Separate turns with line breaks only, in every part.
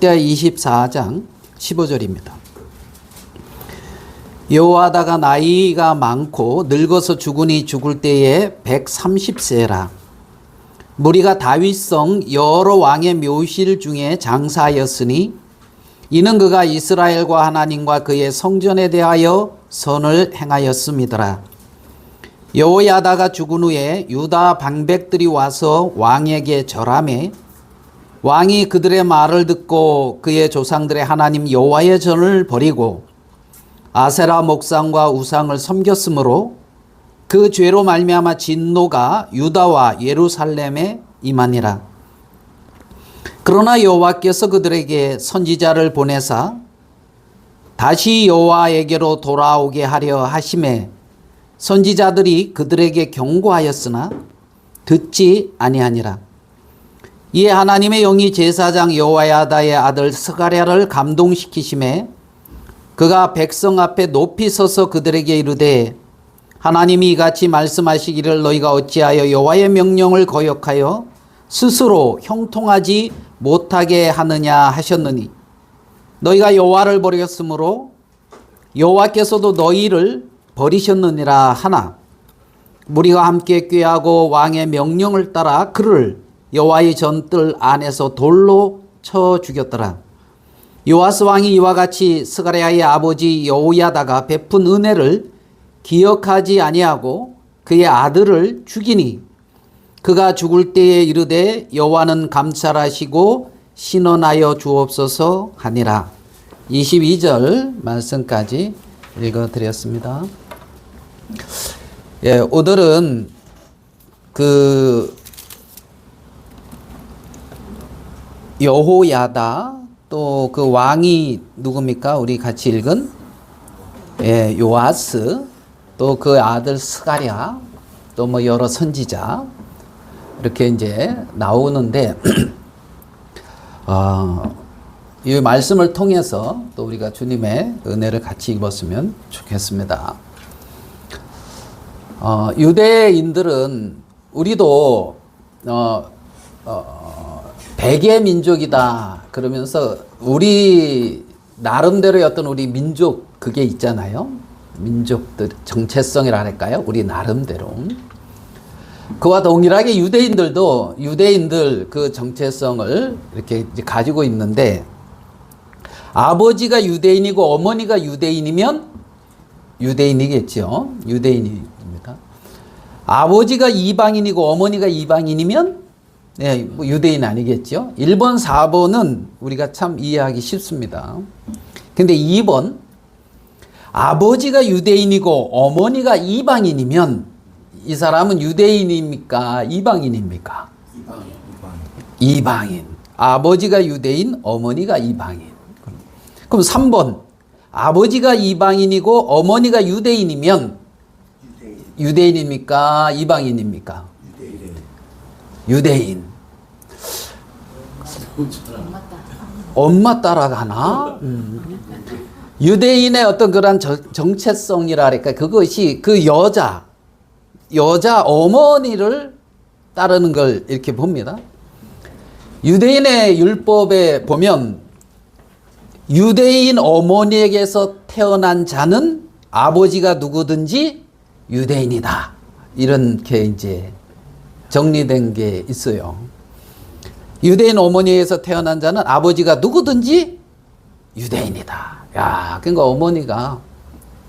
역대 24장 15절입니다. 여호와다가 나이가 많고 늙어서 죽으니 죽을 때에 130세라. 무리가 다윗성 여러 왕의 묘실 중에 장사하였으니 이는 그가 이스라엘과 하나님과 그의 성전에 대하여 선을 행하였음이더라. 여호야다가 죽은 후에 유다 방백들이 와서 왕에게 절하매 왕이 그들의 말을 듣고 그의 조상들의 하나님 여호와의 전을 버리고 아세라 목상과 우상을 섬겼으므로 그 죄로 말미암아 진노가 유다와 예루살렘에 임하니라. 그러나 여호와께서 그들에게 선지자를 보내사 다시 여호와에게로 돌아오게 하려 하심에 선지자들이 그들에게 경고하였으나 듣지 아니하니라. 이에 하나님의 영이 제사장 여호야다의 아들 스가랴를 감동시키심에 그가 백성 앞에 높이 서서 그들에게 이르되 하나님이 이같이 말씀하시기를 너희가 어찌하여 여호와의 명령을 거역하여 스스로 형통하지 못하게 하느냐 하셨느니 너희가 여호와를 버렸으므로 여호와께서도 너희를 버리셨느니라 하나 무리가 함께 꾀하고 왕의 명령을 따라 그를 여호와의 전뜰 안에서 돌로 쳐 죽였더라. 요아스 왕이 이와 같이 스가랴의 아버지 여호야다가 베푼 은혜를 기억하지 아니하고 그의 아들을 죽이니 그가 죽을 때에 이르되 여호와는 감찰하시고 신원하여 주옵소서 하니라. 22절 말씀까지 읽어드렸습니다. 예, 오늘은 여호야다 또 그 왕이 누굽니까? 우리 같이 읽은 요아스 또 그 아들 스가랴 또 뭐 여러 선지자 이렇게 이제 나오는데 이 말씀을 통해서 또 우리가 주님의 은혜를 같이 입었으면 좋겠습니다. 유대인들은 우리도 백의 민족이다 그러면서 우리 나름대로의 어떤 우리 민족 그게 있잖아요. 민족들 정체성이라 할까요? 우리 나름대로. 그와 동일하게 유대인들도 유대인들 그 정체성을 이렇게 가지고 있는데 아버지가 유대인이고 어머니가 유대인이면 유대인이겠죠. 유대인입니다. 아버지가 이방인이고 어머니가 이방인이면 네, 뭐 유대인 아니겠죠. 1번, 4번은 우리가 참 이해하기 쉽습니다. 근데 2번, 아버지가 유대인이고 어머니가 이방인이면 이 사람은 유대인입니까? 이방인입니까? 이방인. 아버지가 유대인, 어머니가 이방인. 그럼 3번, 아버지가 이방인이고 어머니가 유대인이면 유대인입니까? 이방인입니까? 유대인. 엄마 따라가나? 유대인의 어떤 그런 정체성이라 할까 그것이 그 여자 어머니를 따르는 걸 이렇게 봅니다. 유대인의 율법에 보면 유대인 어머니에게서 태어난 자는 아버지가 누구든지 유대인이다. 이렇게 이제 정리된 게 있어요. 유대인 어머니에서 태어난 자는 아버지가 누구든지 유대인이다. 야, 그러니까 어머니가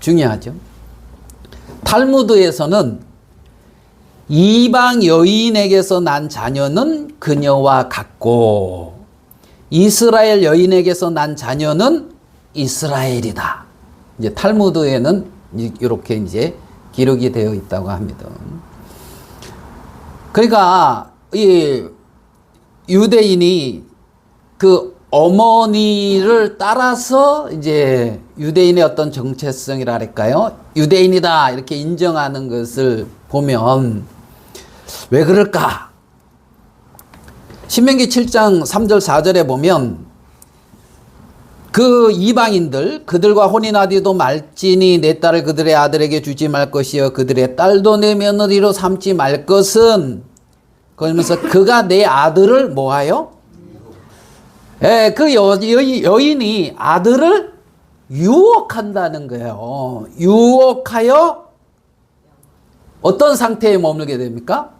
중요하죠. 탈무드에서는 이방 여인에게서 난 자녀는 그녀와 같고 이스라엘 여인에게서 난 자녀는 이스라엘이다. 이제 탈무드에는 이렇게 이제 기록이 되어 있다고 합니다. 그러니까 이 유대인이 그 어머니를 따라서 이제 유대인의 어떤 정체성이라 할까요? 유대인이다 이렇게 인정하는 것을 보면 왜 그럴까? 신명기 7장 3절 4절에 보면 그 이방인들 그들과 혼인하디도 말지니 내 딸을 그들의 아들에게 주지 말 것이요 그들의 딸도 내 며느리로 삼지 말 것은 그러면서 그가 내 아들을 뭐하여? 그 여인이 아들을 유혹한다는 거예요. 유혹하여 어떤 상태에 머물게 됩니까?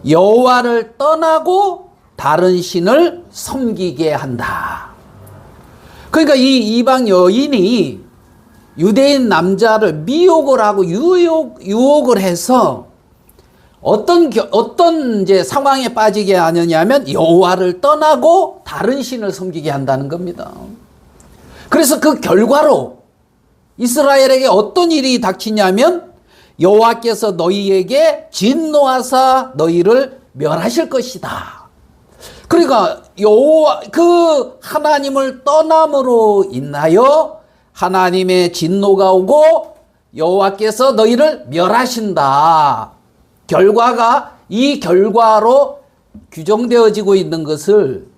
여호와를 떠나고 다른 신을 섬기게 한다. 그러니까 이 이방 여인이 유대인 남자를 미혹을 하고 유혹을 해서 어떤 이제 상황에 빠지게 하느냐면 여호와를 떠나고 다른 신을 섬기게 한다는 겁니다. 그래서 그 결과로 이스라엘에게 어떤 일이 닥치냐면 여호와께서 너희에게 진노하사 너희를 멸하실 것이다. 그러니까 그 하나님을 떠남으로 인하여 하나님의 진노가 오고 여호와께서 너희를 멸하신다. 이 결과로 규정되어지고 있는 것을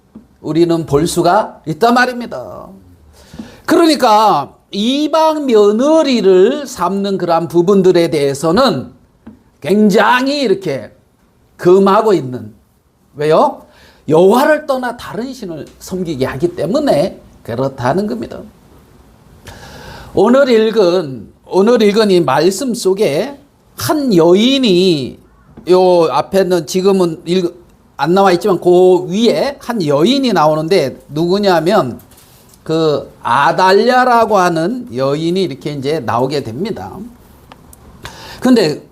우리는 볼 수가 있단 말입니다. 그러니까 이방 며느리를 삼는 그러한 부분들에 대해서는 굉장히 이렇게 금하고 있는, 왜요? 여호와를 떠나 다른 신을 섬기게 하기 때문에 그렇다는 겁니다. 오늘 읽은 이 말씀 속에 한 여인이, 요 앞에는 지금은 안 나와 있지만 그 위에 한 여인이 나오는데 누구냐면 그 아달랴라고 하는 여인이 이렇게 이제 나오게 됩니다. 근데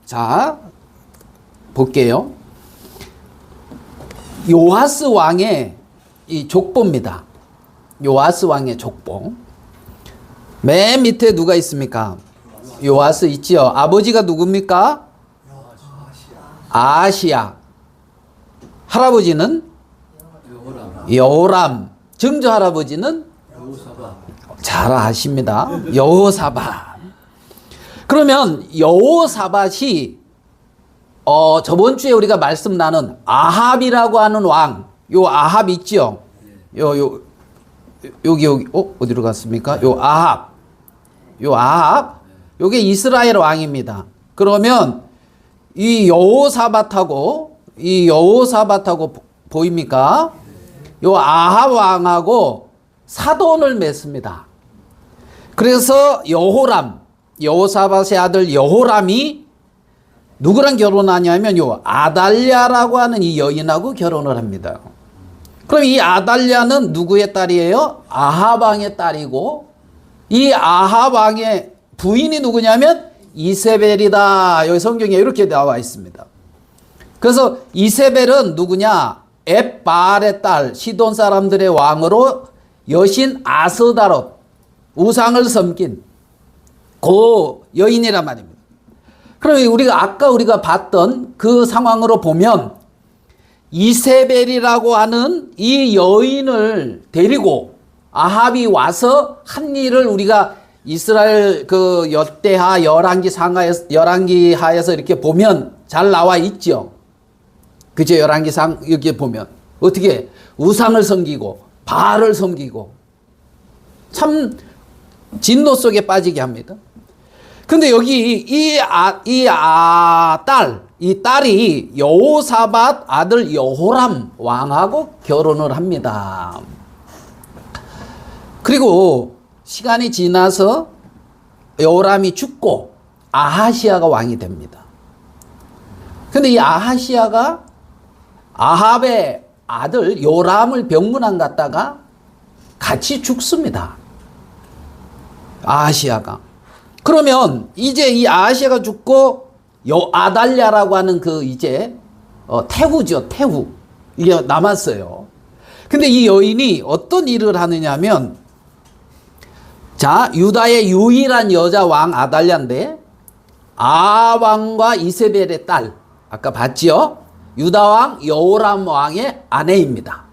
자, 볼게요. 요아스 왕의 이 족보입니다. 요아스 왕의 족보. 맨 밑에 누가 있습니까? 요아스 있지요. 아버지가 누굽니까? 아하시야. 할아버지는 여호람. 증조 할아버지는 잘 아십니다. 여호사밧. 그러면 여호사밧이 저번 주에 우리가 말씀 나눈 아합이라고 하는 왕, 요 아합 있죠? 여기 어디로 갔습니까? 요 아합, 요게 이스라엘 왕입니다. 그러면 이 여호사밧하고 보입니까? 요 아합 왕하고 사돈을 맺습니다. 그래서 여호사밧의 아들 여호람이 누구랑 결혼하냐면 요 아달랴라고 하는 이 여인하고 결혼을 합니다. 그럼 이 아달랴는 누구의 딸이에요? 아합 왕의 딸이고, 이 아합 왕의 부인이 누구냐면 이세벨이다. 여기 성경에 이렇게 나와 있습니다. 그래서 이세벨은 누구냐? 엣바알의 딸, 시돈 사람들의 왕으로 여신 아스다롯, 우상을 섬긴 그 여인이란 말입니다. 그럼 우리가 봤던 그 상황으로 보면 이세벨이라고 하는 이 여인을 데리고 아합이 와서 한 일을 우리가 이스라엘 그 여대하 열왕기하에서 이렇게 보면 잘 나와 있죠. 그죠? 열왕기상 이렇게 보면 어떻게 우상을 섬기고 바알을 섬기고 참 진노 속에 빠지게 합니다. 근데 여기 이 딸이 여호사밧 아들 여호람 왕하고 결혼을 합니다. 그리고 시간이 지나서 여호람이 죽고 아하시아가 왕이 됩니다. 근데 이 아하시아가 아합의 아들 요람을 병문안 갔다가 같이 죽습니다. 아하시아가. 그러면 이제 이 아하시아가 죽고 아달랴라고 하는 그 이제 태후죠. 태후. 이게 남았어요. 근데 이 여인이 어떤 일을 하느냐면, 자, 유다의 유일한 여자 왕 아달랴인데 아왕과 이세벨의 딸, 아까 봤지요? 유다 왕 여호람 왕의 아내입니다.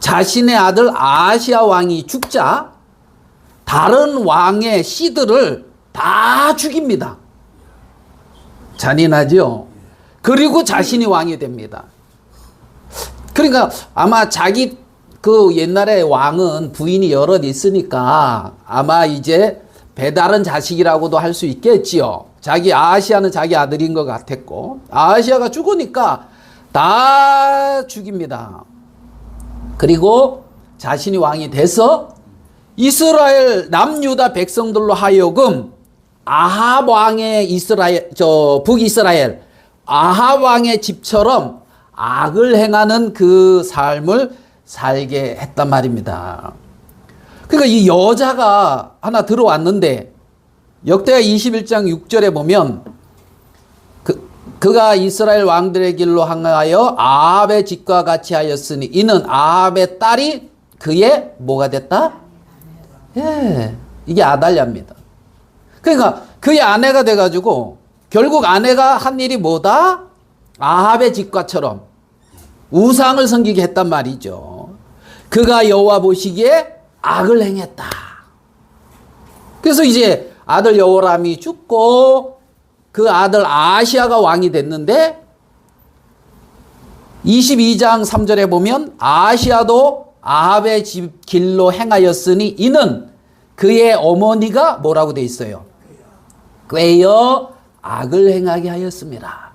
자신의 아들 아하시아 왕이 죽자 다른 왕의 씨들을 다 죽입니다. 잔인하죠? 그리고 자신이 왕이 됩니다. 그러니까 아마 자기 그 옛날에 왕은 부인이 여럿 있으니까 아마 이제 배다른 자식이라고도 할 수 있겠지요. 아하시아는 자기 아들인 것 같았고, 아하시아가 죽으니까 다 죽입니다. 그리고 자신이 왕이 돼서 이스라엘 남유다 백성들로 하여금 아합 왕의 북이스라엘 아합 왕의 집처럼 악을 행하는 그 삶을 살게 했단 말입니다. 그러니까 이 여자가 하나 들어왔는데 역대하 21장 6절에 보면 그가 이스라엘 왕들의 길로 항하여 아합의 집과 같이 하였으니 이는 아합의 딸이 그의 뭐가 됐다? 예, 이게 아달랴입니다. 그러니까 그의 아내가 돼가지고 결국 아내가 한 일이 뭐다? 아합의 집과처럼 우상을 섬기게 했단 말이죠. 그가 여호와 보시기에 악을 행했다. 그래서 이제 아들 여호람이 죽고 그 아들 아시아가 왕이 됐는데 22장 3절에 보면 아시아도 아합의 집 길로 행하였으니 이는 그의 어머니가 뭐라고 돼 있어요? 꾀어 악을 행하게 하였습니다.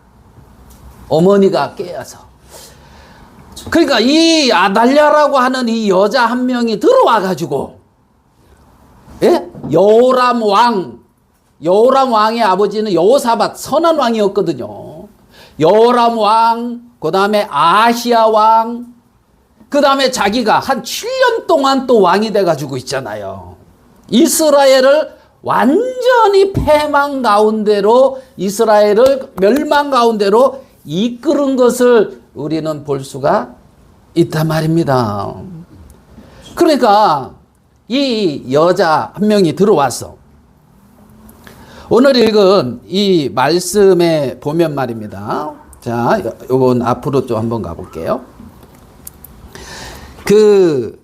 어머니가 꾀어서. 그러니까 이 아달랴라고 하는 이 여자 한 명이 들어와 가지고 예? 여호람 왕의 아버지는 여호사밧 선한 왕이었거든요. 여호람 왕, 그 다음에 아시아 왕, 그 다음에 자기가 한 7년 동안 또 왕이 돼가지고 있잖아요. 이스라엘을 완전히 패망 가운데로 이스라엘을 멸망 가운데로 이끄는 것을 우리는 볼 수가 있단 말입니다. 그러니까 이 여자 한 명이 들어와서 오늘 읽은 이 말씀에 보면 말입니다. 자, 요건 앞으로 좀 한번 가볼게요. 그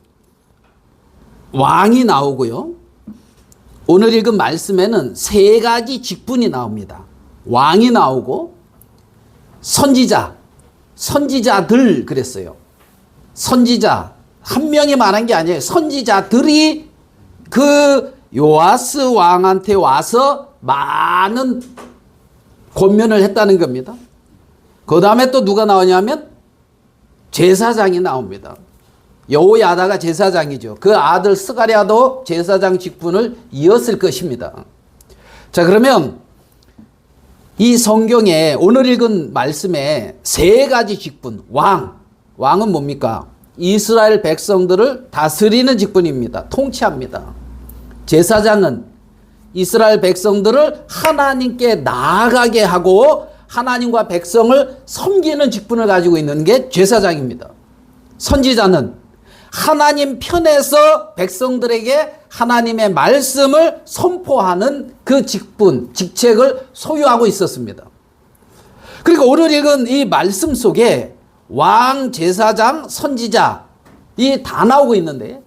왕이 나오고요. 오늘 읽은 말씀에는 세 가지 직분이 나옵니다. 왕이 나오고 선지자들 그랬어요. 선지자 한 명이 말한 게 아니에요. 선지자들이 그 요아스 왕한테 와서 많은 권면을 했다는 겁니다. 그 다음에 또 누가 나오냐면 제사장이 나옵니다. 여호야다가 제사장이죠. 그 아들 스가랴도 제사장 직분을 이었을 것입니다. 자, 그러면 이 성경에 오늘 읽은 말씀에 세 가지 직분, 왕은 뭡니까? 이스라엘 백성들을 다스리는 직분입니다. 통치합니다. 제사장은 이스라엘 백성들을 하나님께 나아가게 하고 하나님과 백성을 섬기는 직분을 가지고 있는 게 제사장입니다. 선지자는 하나님 편에서 백성들에게 하나님의 말씀을 선포하는 그 직책을 소유하고 있었습니다. 그리고 오늘 읽은 이 말씀 속에 왕, 제사장, 선지자 이 다 나오고 있는데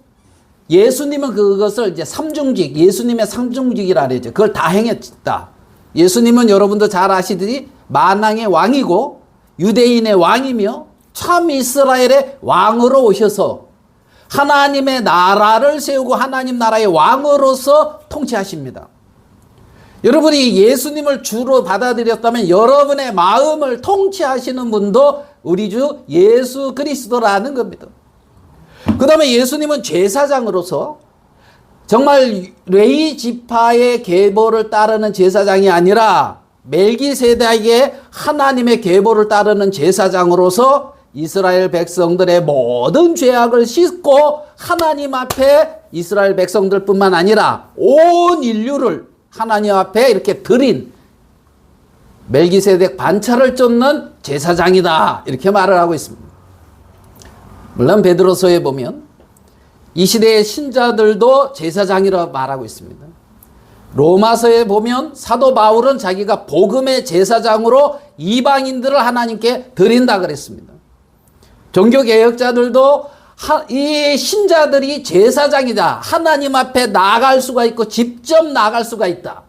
예수님은 그것을 이제 삼중직, 예수님의 삼중직이라 그러죠. 그걸 다 행했다. 예수님은 여러분도 잘 아시듯이 만왕의 왕이고 유대인의 왕이며 참 이스라엘의 왕으로 오셔서 하나님의 나라를 세우고 하나님 나라의 왕으로서 통치하십니다. 여러분이 예수님을 주로 받아들였다면 여러분의 마음을 통치하시는 분도 우리 주 예수 그리스도라는 겁니다. 그 다음에 예수님은 제사장으로서 정말 레위 지파의 계보를 따르는 제사장이 아니라 멜기세덱의 하나님의 계보를 따르는 제사장으로서 이스라엘 백성들의 모든 죄악을 씻고 하나님 앞에 이스라엘 백성들뿐만 아니라 온 인류를 하나님 앞에 이렇게 드린 멜기세덱 반차를 쫓는 제사장이다 이렇게 말을 하고 있습니다. 물론 베드로서에 보면 이 시대의 신자들도 제사장이라고 말하고 있습니다. 로마서에 보면 사도 바울은 자기가 복음의 제사장으로 이방인들을 하나님께 드린다 그랬습니다. 종교개혁자들도 이 신자들이 제사장이다. 하나님 앞에 나아갈 수가 있고 직접 나아갈 수가 있다.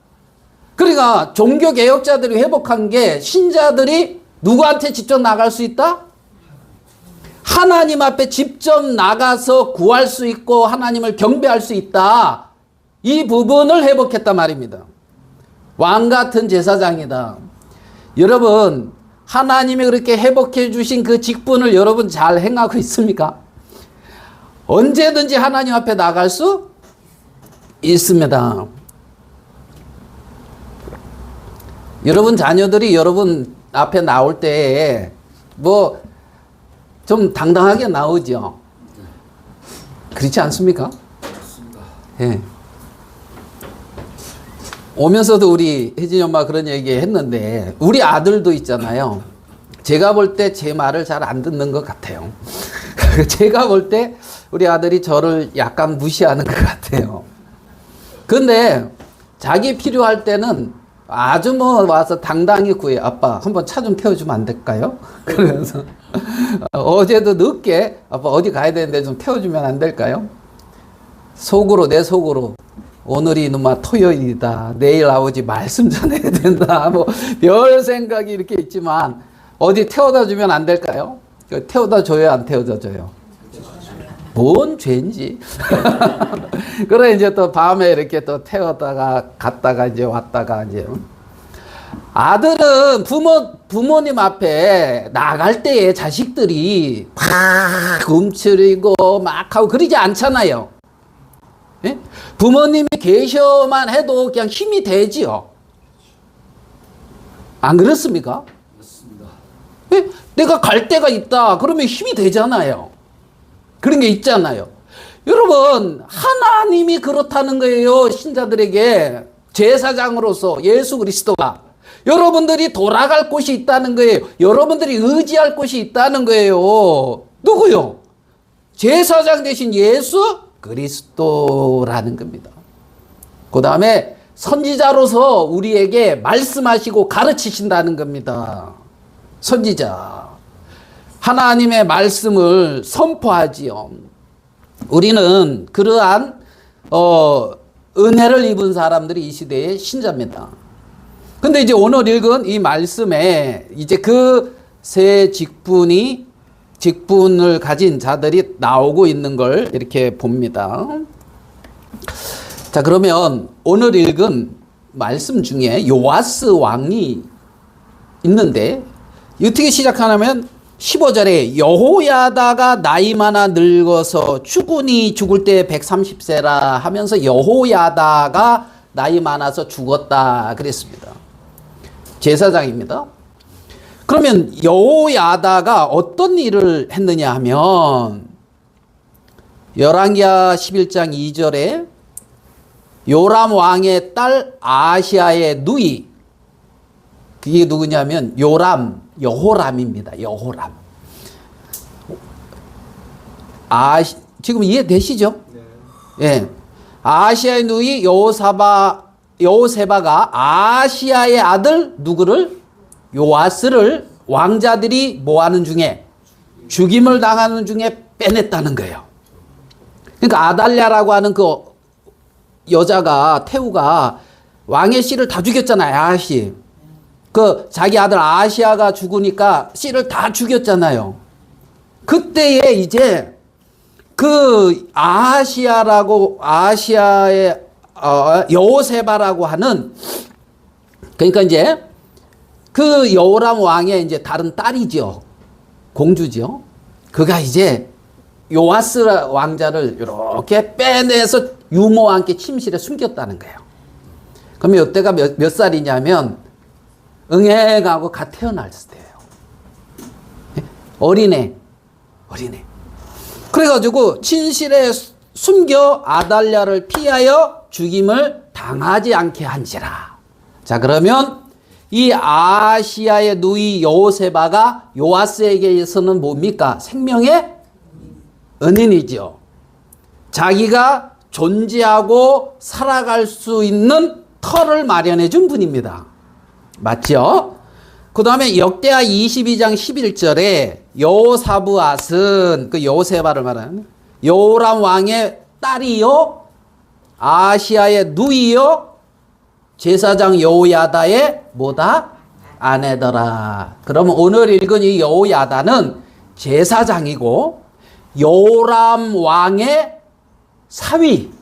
그러니까 종교개혁자들이 회복한 게 신자들이 누구한테 직접 나아갈 수 있다? 하나님 앞에 직접 나가서 구할 수 있고 하나님을 경배할 수 있다. 이 부분을 회복했단 말입니다. 왕 같은 제사장이다. 여러분 하나님이 그렇게 회복해 주신 그 직분을 여러분 잘 행하고 있습니까? 언제든지 하나님 앞에 나갈 수 있습니다. 여러분 자녀들이 여러분 앞에 나올 때 뭐 좀 당당하게 나오죠. 그렇지 않습니까? 예. 오면서도 우리 혜진이 엄마 그런 얘기 했는데 우리 아들도 있잖아요. 제가 볼 때 제 말을 잘 안 듣는 것 같아요. 제가 볼 때 우리 아들이 저를 약간 무시하는 것 같아요. 근데 자기 필요할 때는 아주 뭐 와서 당당히 구해. 아빠 한번 차 좀 태워주면 안 될까요? 그러면서 어제도 늦게 아빠 어디 가야 되는데 좀 태워주면 안 될까요? 속으로 내 속으로 오늘이 누마 토요일이다. 내일 아버지 말씀 전해야 된다. 뭐 별 생각이 이렇게 있지만 어디 태워다 주면 안 될까요? 태워다 줘요, 안 태워다 줘요? 뭔 죄인지. 그래 이제 또 밤에 이렇게 또 태웠다가 갔다가 이제 왔다가 이제 아들은 부모님 앞에 나갈 때에 자식들이 막 움츠리고 막 하고 그러지 않잖아요. 예? 부모님이 계셔만 해도 그냥 힘이 되지요. 안 그렇습니까?
맞습니다.
예? 내가 갈 때가 있다. 그러면 힘이 되잖아요. 그런 게 있잖아요. 여러분, 하나님이 그렇다는 거예요. 신자들에게. 제사장으로서 예수 그리스도가. 여러분들이 돌아갈 곳이 있다는 거예요. 여러분들이 의지할 곳이 있다는 거예요. 누구요? 제사장 대신 예수 그리스도라는 겁니다. 그 다음에 선지자로서 우리에게 말씀하시고 가르치신다는 겁니다. 선지자. 하나님의 말씀을 선포하지요. 우리는 그러한 은혜를 입은 사람들이 이 시대의 신자입니다. 근데 이제 오늘 읽은 이 말씀에 이제 그 세 직분을 가진 자들이 나오고 있는 걸 이렇게 봅니다. 자, 그러면 오늘 읽은 말씀 중에 요아스 왕이 있는데 어떻게 시작하냐면 15절에 여호야다가 나이 많아 늙어서 죽으니 죽을 때 130세라 하면서 여호야다가 나이 많아서 죽었다 그랬습니다. 제사장입니다. 그러면 여호야다가 어떤 일을 했느냐 하면 열왕기하 11장 2절에 요람 왕의 딸 아시아의 누이, 그게 누구냐면 여호람입니다. 여호람. 지금 이해되시죠? 네. 예. 아시아의 누이 여호세바가 아시아의 아들 누구를? 요아스를 왕자들이 뭐하는 중에? 죽임을 당하는 중에 빼냈다는 거예요. 그러니까 아달랴라고 하는 그 여자가, 태우가 왕의 씨를 다 죽였잖아요. 아시. 그 자기 아들 아시아가 죽으니까 씨를 다 죽였잖아요. 그때에 이제 그 아시아의 여호세바라고 하는, 그러니까 이제 그 여호람 왕의 이제 다른 딸이죠. 공주죠. 그가 이제 요아스 왕자를 이렇게 빼내서 유모와 함께 침실에 숨겼다는 거예요. 그러면 이때가 몇 살이냐면 응애가고 갓 태어날 때예요. 어린애. 그래가지고 침실에 숨겨 아달랴를 피하여 죽임을 당하지 않게 한지라. 자, 그러면 이 아시아의 누이 여호세바가 요아스에게서는 뭡니까? 생명의 은인이죠. 자기가 존재하고 살아갈 수 있는 터를 마련해 준 분입니다. 맞죠? 그 다음에 역대하 22장 11절에 여호사브앗은, 그 여호세바를 말하는 여호람 왕의 딸이요 아시아의 누이요 제사장 여호야다의 뭐다? 아내더라. 그러면 오늘 읽은 이 여호야다는 제사장이고 요람 왕의 사위.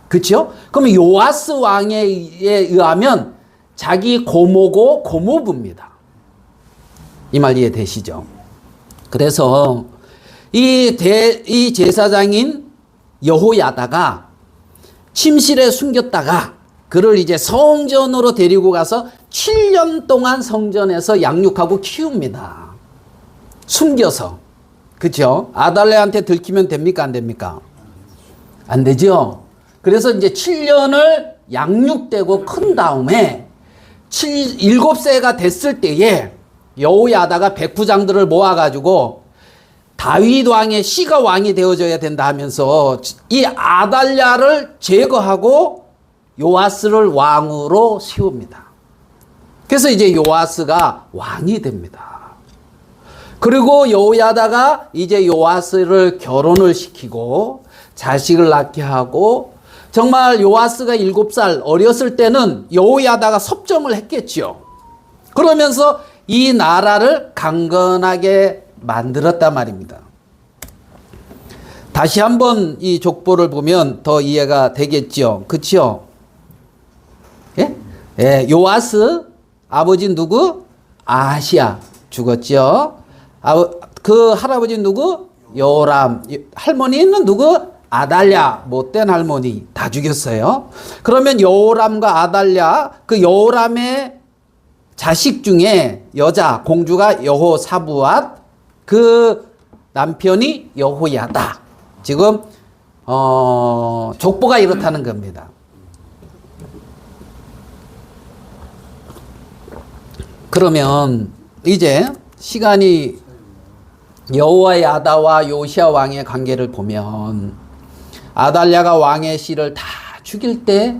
그렇죠? 그럼 요아스 왕에 의하면 자기 고모고 고모부입니다. 이 말 이해되시죠? 그래서 이 제사장인 여호야다가 침실에 숨겼다가 그를 이제 성전으로 데리고 가서 7년 동안 성전에서 양육하고 키웁니다. 숨겨서. 그렇죠? 아달랴한테 들키면 됩니까? 안 됩니까? 안 되죠? 그래서 이제 7년을 양육되고 큰 다음에 7세가 됐을 때에 여호야다가 백부장들을 모아가지고 다윗 왕의 씨가 왕이 되어져야 된다 하면서 이 아달랴를 제거하고 요아스를 왕으로 세웁니다. 그래서 이제 요아스가 왕이 됩니다. 그리고 여호야다가 이제 요아스를 결혼을 시키고 자식을 낳게 하고 정말 요아스가 7살 어렸을 때는 여호야다가 섭정을 했겠죠. 그러면서 이 나라를 강건하게 만들었단 말입니다. 다시 한번 이 족보를 보면 더 이해가 되겠죠. 그렇죠? 예? 예, 요아스 아버지 누구? 아하시야 죽었죠. 그 할아버지 누구? 요람. 할머니는 누구? 아달랴, 못된 할머니 다 죽였어요. 그러면 요람과 아달랴, 그 요람의 자식 중에 여자 공주가 여호사부앗, 그 남편이 여호야다. 지금 족보가 이렇다는 겁니다. 그러면 이제 시간이 여호야다와 요시야 왕의 관계를 보면 아달랴가 왕의 씨를 다 죽일 때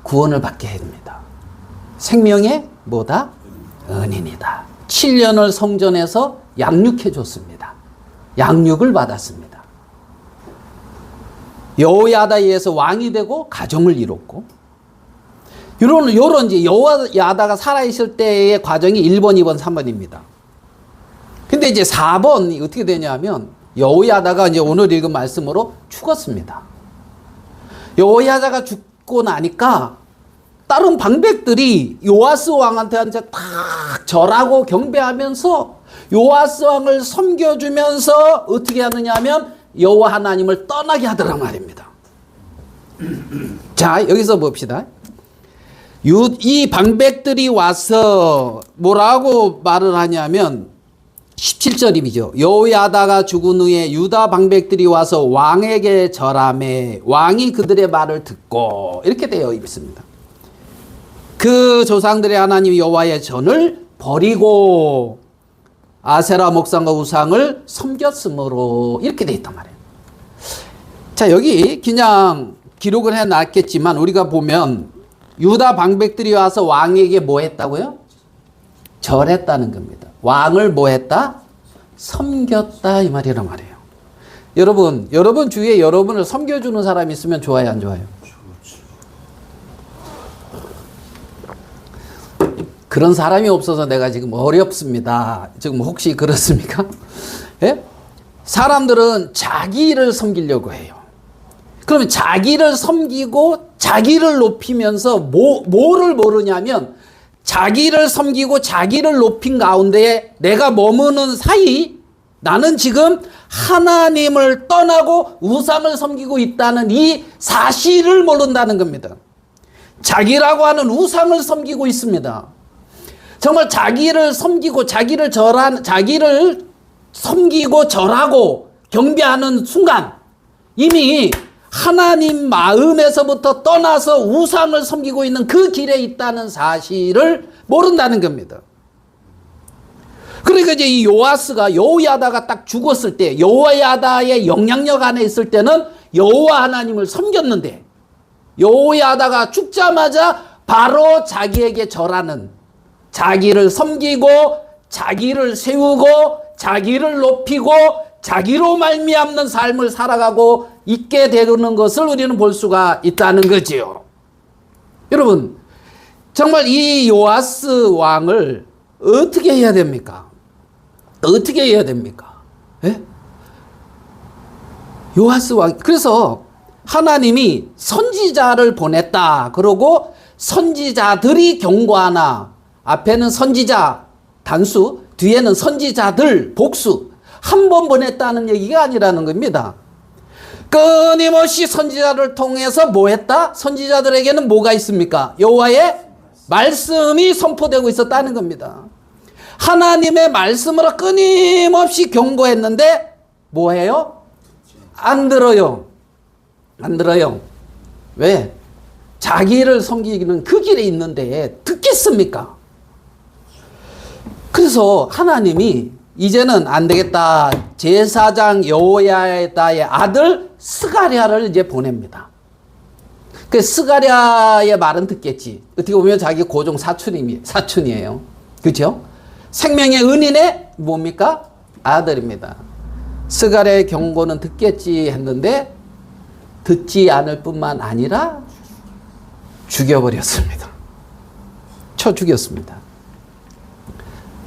구원을 받게 됩니다. 생명의 뭐다? 은인이다. 7년을 성전에서 양육해 줬습니다. 양육을 받았습니다. 여호야다에 의해서 왕이 되고 가정을 이뤘고 요런 이제 여호야다가 살아있을 때의 과정이 1번, 2번, 3번입니다. 근데 이제 4번이 어떻게 되냐면 여호야다가 이제 오늘 읽은 말씀으로 죽었습니다. 여호야다가 죽고 나니까 다른 방백들이 요아스 왕한테 딱 절하고 경배하면서 요아스 왕을 섬겨주면서 어떻게 하느냐 하면 여호와 하나님을 떠나게 하더란 말입니다. 자, 여기서 봅시다. 이 방백들이 와서 뭐라고 말을 하냐면 17절이죠. 여호야다가 죽은 후에 유다 방백들이 와서 왕에게 절하매 왕이 그들의 말을 듣고 이렇게 되어 있습니다. 그 조상들의 하나님 여호와의 전을 버리고 아세라 목상과 우상을 섬겼으므로 이렇게 되어 있단 말이에요. 자, 여기 그냥 기록을 해놨겠지만 우리가 보면 유다 방백들이 와서 왕에게 뭐 했다고요? 절했다는 겁니다. 왕을 뭐 했다? 섬겼다 이 말이란 말이에요. 여러분 주위에 여러분을 섬겨주는 사람이 있으면 좋아요, 안 좋아요? 그런 사람이 없어서 내가 지금 어렵습니다. 지금 혹시 그렇습니까? 예? 사람들은 자기를 섬기려고 해요. 그러면 자기를 섬기고 자기를 높이면서 뭐를 모르냐면 자기를 섬기고 자기를 높인 가운데에 내가 머무는 사이 나는 지금 하나님을 떠나고 우상을 섬기고 있다는 이 사실을 모른다는 겁니다. 자기라고 하는 우상을 섬기고 있습니다. 정말 자기를 섬기고 자기를 섬기고 절하고 경배하는 순간 이미 하나님 마음에서부터 떠나서 우상을 섬기고 있는 그 길에 있다는 사실을 모른다는 겁니다. 그러니까 이제 이 요아스가 여호야다가 딱 죽었을 때 여호야다의 영향력 안에 있을 때는 여호와 하나님을 섬겼는데 여호야다가 죽자마자 바로 자기에게 절하는 자기를 섬기고 자기를 세우고 자기를 높이고 자기로 말미암는 삶을 살아가고 있게 되는 것을 우리는 볼 수가 있다는 거지요. 여러분 정말 이 요아스 왕을 어떻게 해야 됩니까? 어떻게 해야 됩니까? 예? 요아스 왕 그래서 하나님이 선지자를 보냈다. 그러고 선지자들이 경고하나 앞에는 선지자 단수 뒤에는 선지자들 복수 한 번 보냈다는 얘기가 아니라는 겁니다. 끊임없이 선지자를 통해서 뭐 했다? 선지자들에게는 뭐가 있습니까? 여호와의 말씀이 선포되고 있었다는 겁니다. 하나님의 말씀으로 끊임없이 경고했는데 뭐해요? 안 들어요. 안 들어요. 왜? 자기를 섬기는 그 길에 있는데 듣겠습니까? 그래서 하나님이 이제는 안 되겠다. 제사장 여호야다의 아들 스가랴를 이제 보냅니다. 그 스가랴의 말은 듣겠지. 어떻게 보면 자기 고종 사촌이에요. 그렇죠? 생명의 은인의 뭡니까? 아들입니다. 스가랴의 경고는 듣겠지 했는데 듣지 않을 뿐만 아니라 죽여버렸습니다. 쳐 죽였습니다.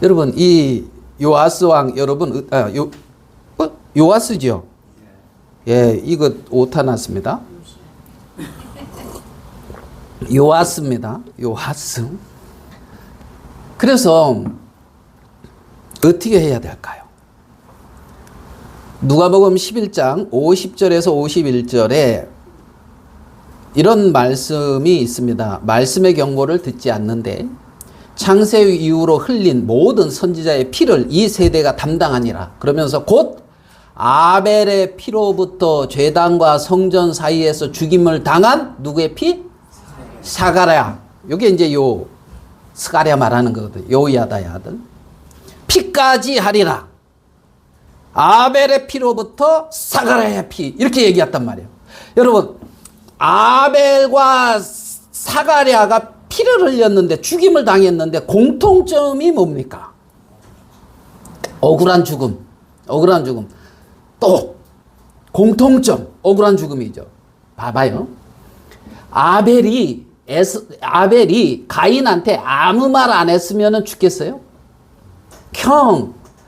여러분 이 요아스 왕 여러분 요아스죠? 예, 이거 오타 났습니다. 요아스입니다. 요아스. 그래서 어떻게 해야 될까요? 누가복음 11장 50절에서 51절에 이런 말씀이 있습니다. 말씀의 경고를 듣지 않는데 창세 이후로 흘린 모든 선지자의 피를 이 세대가 담당하니라. 그러면서 곧 아벨의 피로부터 제단과 성전 사이에서 죽임을 당한 누구의 피? 사가랴. 이게 이제 요 스가랴 말하는 거거든. 여호야다의 아들. 피까지 하리라. 아벨의 피로부터 사가랴의 피. 이렇게 얘기했단 말이에요. 여러분 아벨과 사가랴가 피를 흘렸는데 죽임을 당했는데 공통점이 뭡니까? 억울한 죽음. 억울한 죽음. 또 공통점 억울한 죽음이죠. 봐봐요. 아벨이 가인한테 아무 말 안 했으면 죽겠어요?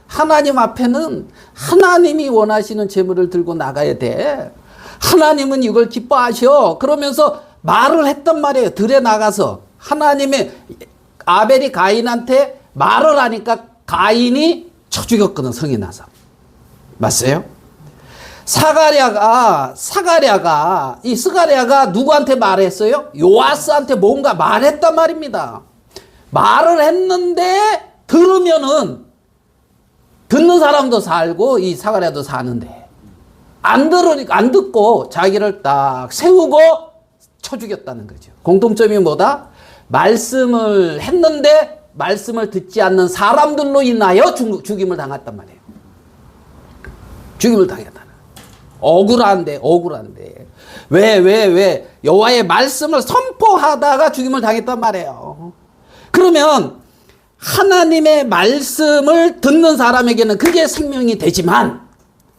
하나님 앞에는 하나님이 원하시는 제물을 들고 나가야 돼. 하나님은 이걸 기뻐하셔. 그러면서 말을 했단 말이에요. 들에 나가서. 아벨이 가인한테 말을 하니까 가인이 쳐 죽였거든. 성이 나서. 맞어요? 스가랴가 누구한테 말했어요? 요아스한테 뭔가 말했단 말입니다. 말을 했는데 들으면은 듣는 사람도 살고 이 스가랴도 사는데 안 들으니까 안 듣고 자기를 딱 세우고 쳐 죽였다는 거죠. 공통점이 뭐다? 말씀을 했는데 말씀을 듣지 않는 사람들로 인하여 죽임을 당했단 말이에요. 죽임을 당했다는. 억울한데. 왜? 여호와의 말씀을 선포하다가 죽임을 당했단 말이에요. 그러면 하나님의 말씀을 듣는 사람에게는 그게 생명이 되지만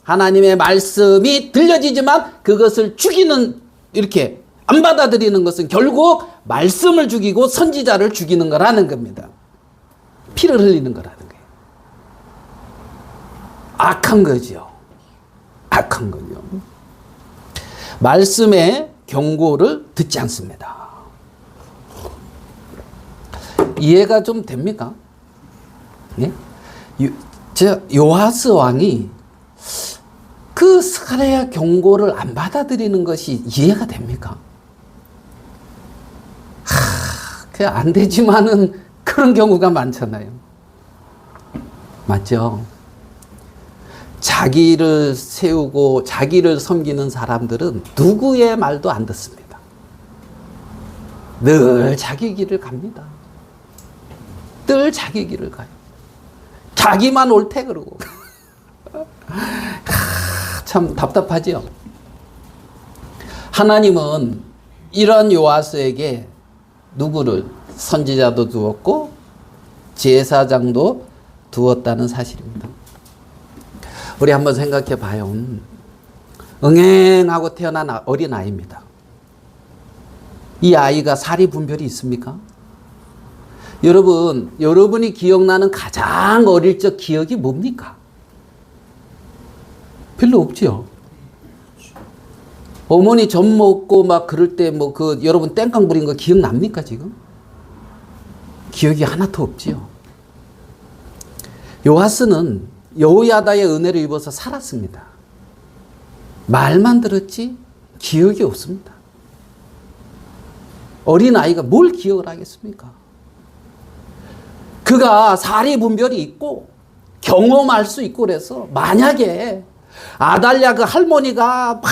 하나님의 말씀이 들려지지만 그것을 죽이는 이렇게 안 받아들이는 것은 결국 말씀을 죽이고 선지자를 죽이는 거라는 겁니다. 피를 흘리는 거라는 거예요. 악한 거죠. 악한 거죠. 말씀의 경고를 듣지 않습니다. 이해가 좀 됩니까? 예? 요아스 왕이 그 스가랴 경고를 안 받아들이는 것이 이해가 됩니까? 그냥 안 되지만은 그런 경우가 많잖아요. 맞죠? 자기를 세우고 자기를 섬기는 사람들은 누구의 말도 안 듣습니다. 늘 자기 길을 갑니다. 늘 자기 길을 가요. 자기만 옳대 그러고. 참 답답하죠. 하나님은 이런 요아스에게 누구를 선지자도 두었고 제사장도 두었다는 사실입니다. 우리 한번 생각해 봐요. 응행하고 태어난 어린아이입니다. 이 아이가 사리 분별이 있습니까? 여러분이 기억나는 가장 어릴 적 기억이 뭡니까? 별로 없죠. 어머니 젖 먹고 막 그럴 때 여러분 땡깡 부린 거 기억납니까 지금? 기억이 하나도 없지요. 요아스는 여호야다의 은혜를 입어서 살았습니다. 말만 들었지 기억이 없습니다. 어린아이가 뭘 기억을 하겠습니까? 그가 사리분별이 있고 경험할 수 있고 그래서 만약에 아달랴 그 할머니가 막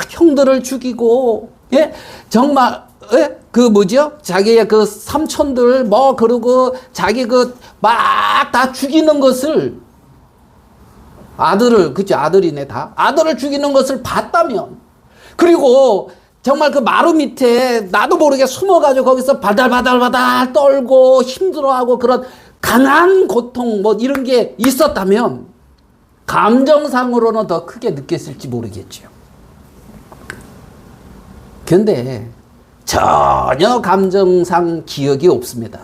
형들을 죽이고, 예? 정말, 예? 그 뭐죠? 자기의 그 삼촌들 뭐 그러고 자기 그 막 다 죽이는 것을 아들을, 그치, 아들이네 다. 아들을 죽이는 것을 봤다면, 그리고 정말 그 마루 밑에 나도 모르게 숨어가지고 거기서 바달바달바달 떨고 힘들어하고 그런 강한 고통 뭐 이런 게 있었다면 감정상으로는 더 크게 느꼈을지 모르겠죠. 그런데 전혀 감정상 기억이 없습니다.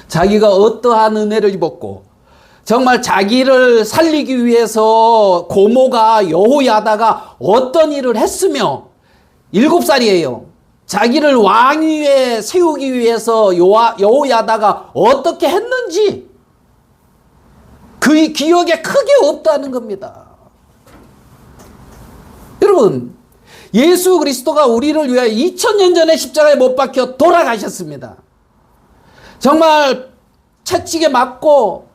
자기가 어떠한 은혜를 입었고 정말 자기를 살리기 위해서 고모가 여호야다가 어떤 일을 했으며 7살이에요. 자기를 왕위에 세우기 위해서 여호야다가 어떻게 했는지 그 기억에 크게 없다는 겁니다. 여러분, 예수 그리스도가 우리를 위하여 2000년 전에 십자가에 못 박혀 돌아가셨습니다. 정말 채찍에 맞고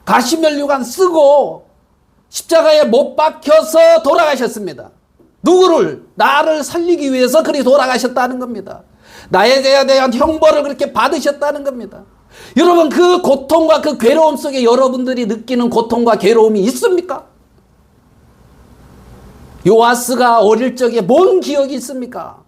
가시면류관 쓰고 십자가에 못 박혀서 돌아가셨습니다. 누구를? 나를 살리기 위해서 그리 돌아가셨다는 겁니다. 나에 대한 형벌을 그렇게 받으셨다는 겁니다. 여러분, 그 고통과 그 괴로움 속에 여러분들이 느끼는 고통과 괴로움이 있습니까? 요아스가 어릴 적에 뭔 기억이 있습니까?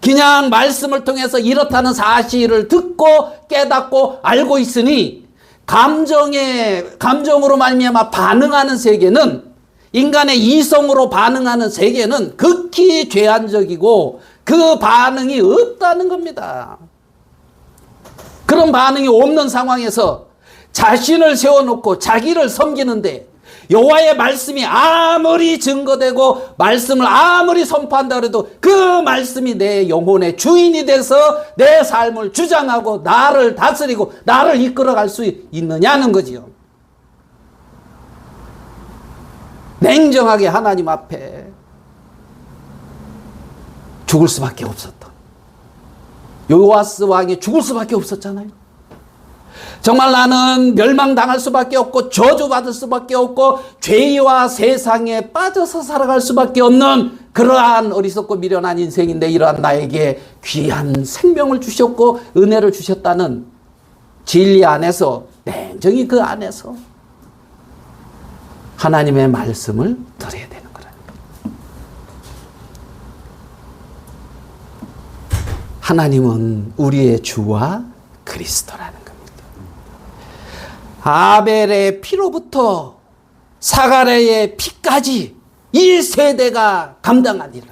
그냥 말씀을 통해서 이렇다는 사실을 듣고 깨닫고 알고 있으니 감정으로 말미암아 반응하는 세계는, 인간의 이성으로 반응하는 세계는 극히 제한적이고 그 반응이 없다는 겁니다. 그런 반응이 없는 상황에서 자신을 세워놓고 자기를 섬기는데 여호와의 말씀이 아무리 증거되고 말씀을 아무리 선포한다 그래도 그 말씀이 내 영혼의 주인이 돼서 내 삶을 주장하고 나를 다스리고 나를 이끌어갈 수 있느냐는 거지요. 냉정하게 하나님 앞에 죽을 수밖에 없었던 요아스 왕이 죽을 수밖에 없었잖아요. 정말 나는 멸망당할 수밖에 없고 저주받을 수밖에 없고 죄와 세상에 빠져서 살아갈 수밖에 없는 그러한 어리석고 미련한 인생인데 이러한 나에게 귀한 생명을 주셨고 은혜를 주셨다는 진리 안에서, 냉정히 그 안에서 하나님의 말씀을 들어야 되는 거예요. 하나님은 우리의 주와 그리스도라는 겁니다. 아벨의 피로부터 사가랴의 피까지 이 세대가 감당하니라.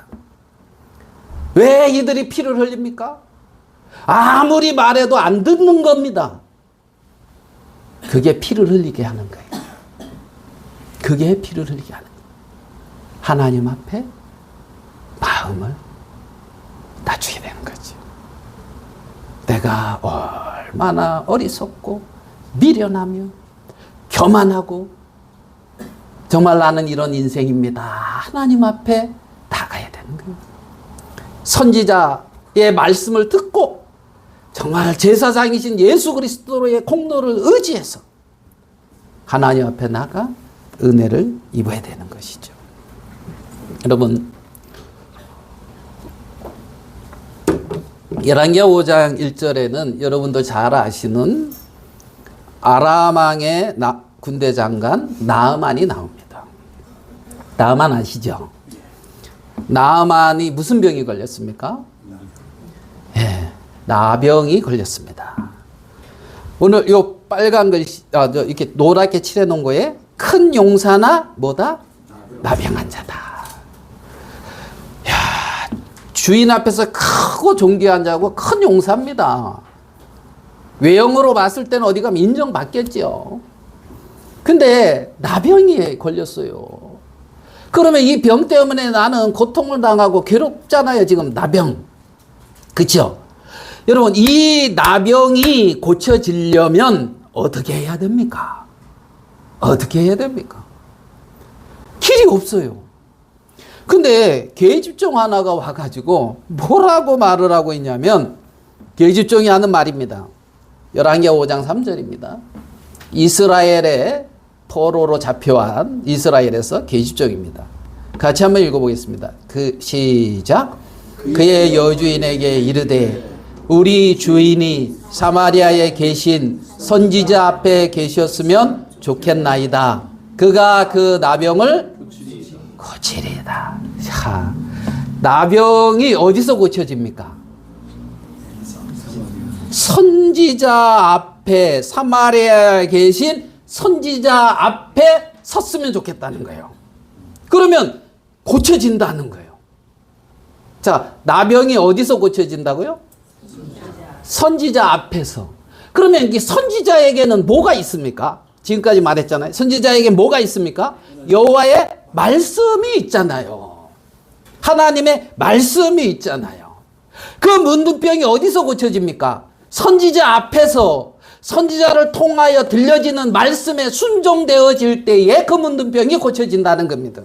왜 이들이 피를 흘립니까? 아무리 말해도 안 듣는 겁니다. 그게 피를 흘리게 하는 거예요. 그게 피를 흘리게 하는 거예요. 하나님 앞에 마음을 낮추게 되는 거죠. 내가 얼마나 어리석고 미련하며 교만하고 정말 나는 이런 인생입니다. 하나님 앞에 나가야 되는 거예요. 선지자의 말씀을 듣고 정말 제사장이신 예수 그리스도의 공로를 의지해서 하나님 앞에 나가 은혜를 입어야 되는 것이죠. 여러분, 열왕기하 5장 1절에는 여러분도 잘 아시는 아람 왕의 군대 장관 나아만이 나옵니다. 나아만 아시죠? 나아만이 무슨 병이 걸렸습니까? 예, 나병이 걸렸습니다. 오늘 요 빨간 글씨, 이렇게 노랗게 칠해 놓은 거에 큰 용사나 뭐다? 나병 환자다. 야, 주인 앞에서 크고 존귀한 자고 큰 용사입니다. 외형으로 봤을 때는 어디 가면 인정받겠죠. 근데 나병이 걸렸어요. 그러면 이 병 때문에 나는 고통을 당하고 괴롭잖아요. 지금 나병. 그렇죠? 여러분, 이 나병이 고쳐지려면 어떻게 해야 됩니까? 어떻게 해야 됩니까? 길이 없어요. 근데 계집종 하나가 와가지고 뭐라고 말을 하고 있냐면, 계집종이 하는 말입니다. 열왕기하 5장 3절입니다. 이스라엘의 포로로 잡혀간 이스라엘에서 계집종입니다. 같이 한번 읽어보겠습니다. 시작. 그의 여주인에게 이르되 우리 주인이 사마리아에 계신 선지자 앞에 계셨으면 좋겠나이다. 그가 그 나병을 고치리이다. 자, 나병이 어디서 고쳐집니까? 선지자 앞에, 사마리아에 계신 선지자 앞에 섰으면 좋겠다는 거예요. 그러면 고쳐진다는 거예요. 자, 나병이 어디서 고쳐진다고요? 선지자 앞에서. 그러면 이 선지자에게는 뭐가 있습니까? 지금까지 말했잖아요. 선지자에게 뭐가 있습니까? 여호와의 말씀이 있잖아요. 하나님의 말씀이 있잖아요. 그 문둥병이 어디서 고쳐집니까? 선지자 앞에서, 선지자를 통하여 들려지는 말씀에 순종되어질 때에 그 문둥병이 고쳐진다는 겁니다.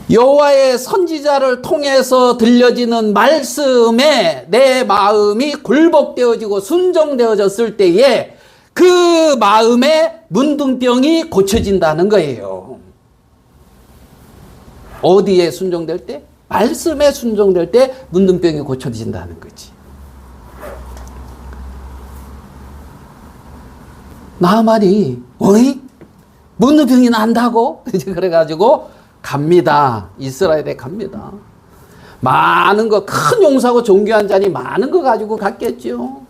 여호와의 선지자를 통해서 들려지는 말씀에 내 마음이 굴복되어지고 순종되어졌을 때에 그 마음의 문둥병이 고쳐진다는 거예요. 어디에 순종될 때? 말씀에 순종될 때 문둥병이 고쳐진다는 거지. 나만이 어이? 문둥병이 난다고? 그래가지고 갑니다. 이스라엘에 갑니다. 많은 거, 큰 용사고 존귀한 자니 많은 거 가지고 갔겠죠.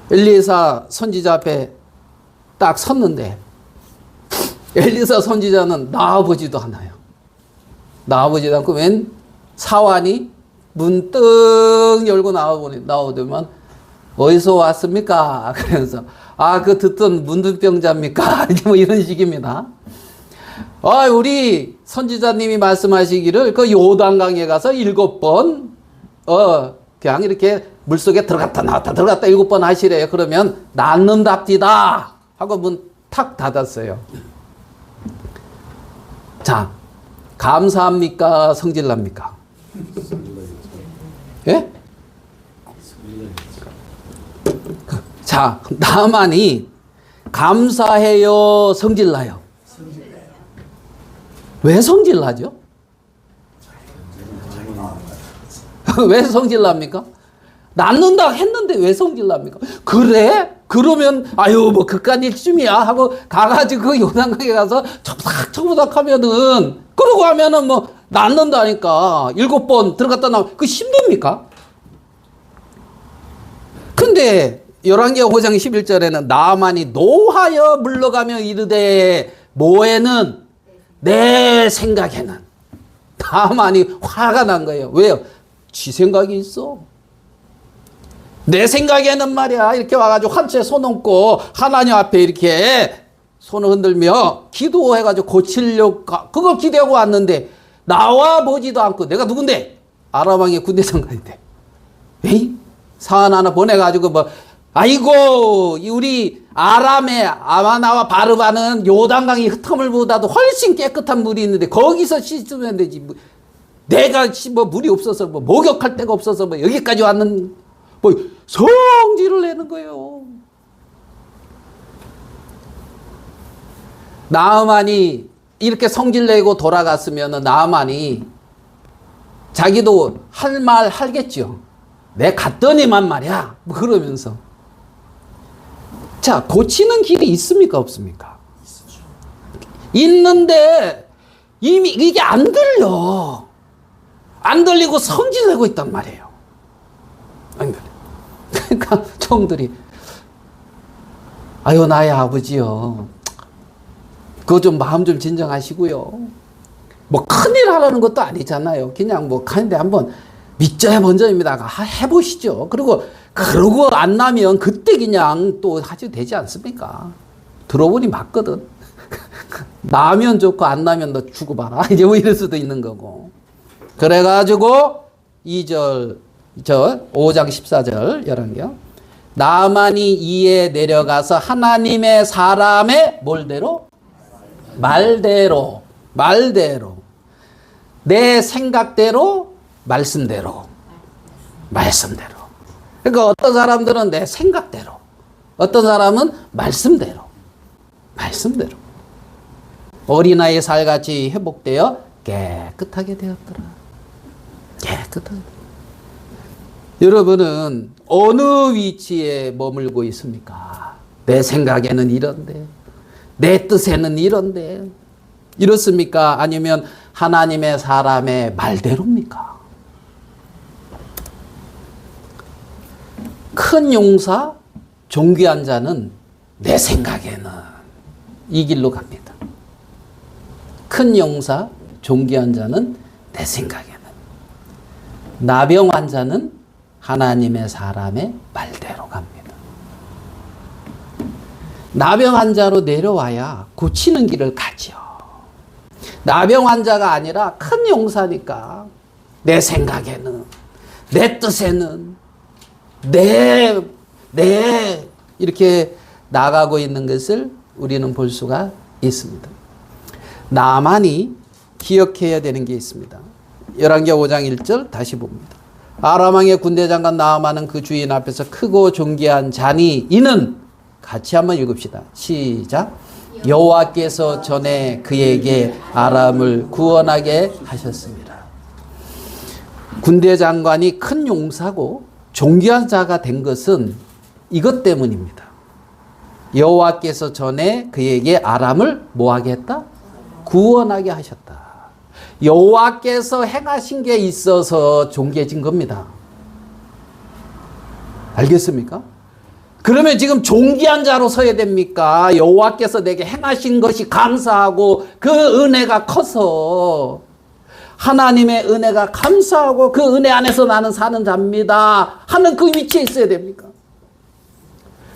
엘리사 선지자 앞에 딱 섰는데 엘리사 선지자는 나와보지도 않아요. 나와보지도 않고 웬 사환이 문 떡 열고 나오더만 어디서 왔습니까? 그러면서 그 듣던 문둥병자입니까? 뭐 이런 식입니다. 우리 선지자님이 말씀하시기를 그 요단강에 가서 7번 그냥 이렇게 물속에 들어갔다 나왔다 들어갔다 7번 하시래요. 그러면 낫는답디다 하고 문 탁 닫았어요. 자, 감사합니까? 성질납니까? 예? 자, 나만이 감사해요? 성질나요? 왜 성질나죠? 왜 성질납니까? 낫는다 했는데 왜 성질납니까? 그래? 그러면 뭐 그깟일쯤이야 하고 가가지고 그 요단강에 가서 처부닥 하면은, 그러고 하면은 뭐 낫는다니까 7번 들어갔다 나오면 그 힘듭니까? 근데 열왕기하 5장 11절에는 나만이 노하여 물러가며 이르되 뭐에는 내 생각에는. 나만이 화가 난 거예요. 왜요? 지 생각이 있어. 내 생각에는 말이야 이렇게 와가지고 한채 손 얹고 하나님 앞에 이렇게 손을 흔들며 기도해가지고 고치려고 그걸 기대하고 왔는데 나와 보지도 않고. 내가 누군데? 아람 왕의 군대 장관인데 에이? 사안 하나 보내가지고 아이고 우리 아람의 아마나와 바르바는 요단강이 흙터물보다도 훨씬 깨끗한 물이 있는데 거기서 씻으면 되지. 내가 물이 없어서 목욕할 데가 없어서 여기까지 왔는 성질을 내는 거예요. 나아만이 이렇게 성질내고 돌아갔으면 나아만이 자기도 할 말 하겠죠. 내 갔더니만 말이야 그러면서. 자, 고치는 길이 있습니까 없습니까? 있는데 이미 이게 안 들려. 안 들리고 성질내고 있단 말이에요. 안 들려. 그러니까 종들이 나의 아버지요, 그거 좀 마음 좀 진정하시고요. 큰일 하라는 것도 아니잖아요. 그냥 가는데 한번 믿져야 먼저입니다. 해보시죠. 그러고 안 나면 그때 그냥 또 하셔도 되지 않습니까? 들어보니 맞거든. 나면 좋고 안 나면 너 주고 봐라. 이제 이럴 수도 있는 거고. 그래가지고 5장 14절 열왕기하 나만이 이에 내려가서 하나님의 사람의 뭘대로? 말대로. 내 생각대로, 말씀대로. 그러니까 어떤 사람들은 내 생각대로, 어떤 사람은 말씀대로. 어린아이 살같이 회복되어 깨끗하게 되었더라. 여러분은 어느 위치에 머물고 있습니까? 내 생각에는 이런데, 내 뜻에는 이런데, 이렇습니까? 아니면 하나님의 사람의 말대로입니까? 큰 용사, 존귀한 자는 내 생각에는 이 길로 갑니다. 큰 용사, 존귀한 자는 내 생각에는. 나병 환자는 하나님의 사람의 말대로 갑니다. 나병 환자로 내려와야 고치는 길을 가죠. 나병 환자가 아니라 큰 용사니까 내 생각에는, 내 뜻에는, 이렇게 나가고 있는 것을 우리는 볼 수가 있습니다. 나만이 기억해야 되는 게 있습니다. 열왕기하 5장 1절 다시 봅니다. 아람왕의 군대장관 나아만은 그 주인 앞에서 크고 존귀한 자니 이는, 같이 한번 읽읍시다. 시작. 여호와께서 전에 그에게 아람을 구원하게 하셨습니다. 군대장관이 큰 용사고 존귀한 자가 된 것은 이것 때문입니다. 여호와께서 전에 그에게 아람을 뭐하게 했다? 구원하게 하셨다. 여호와께서 행하신 게 있어서 존귀해진 겁니다. 알겠습니까? 그러면 지금 존귀한 자로 서야 됩니까? 여호와께서 내게 행하신 것이 감사하고 그 은혜가 커서, 하나님의 은혜가 감사하고 그 은혜 안에서 나는 사는 자입니다 하는 그 위치에 있어야 됩니까?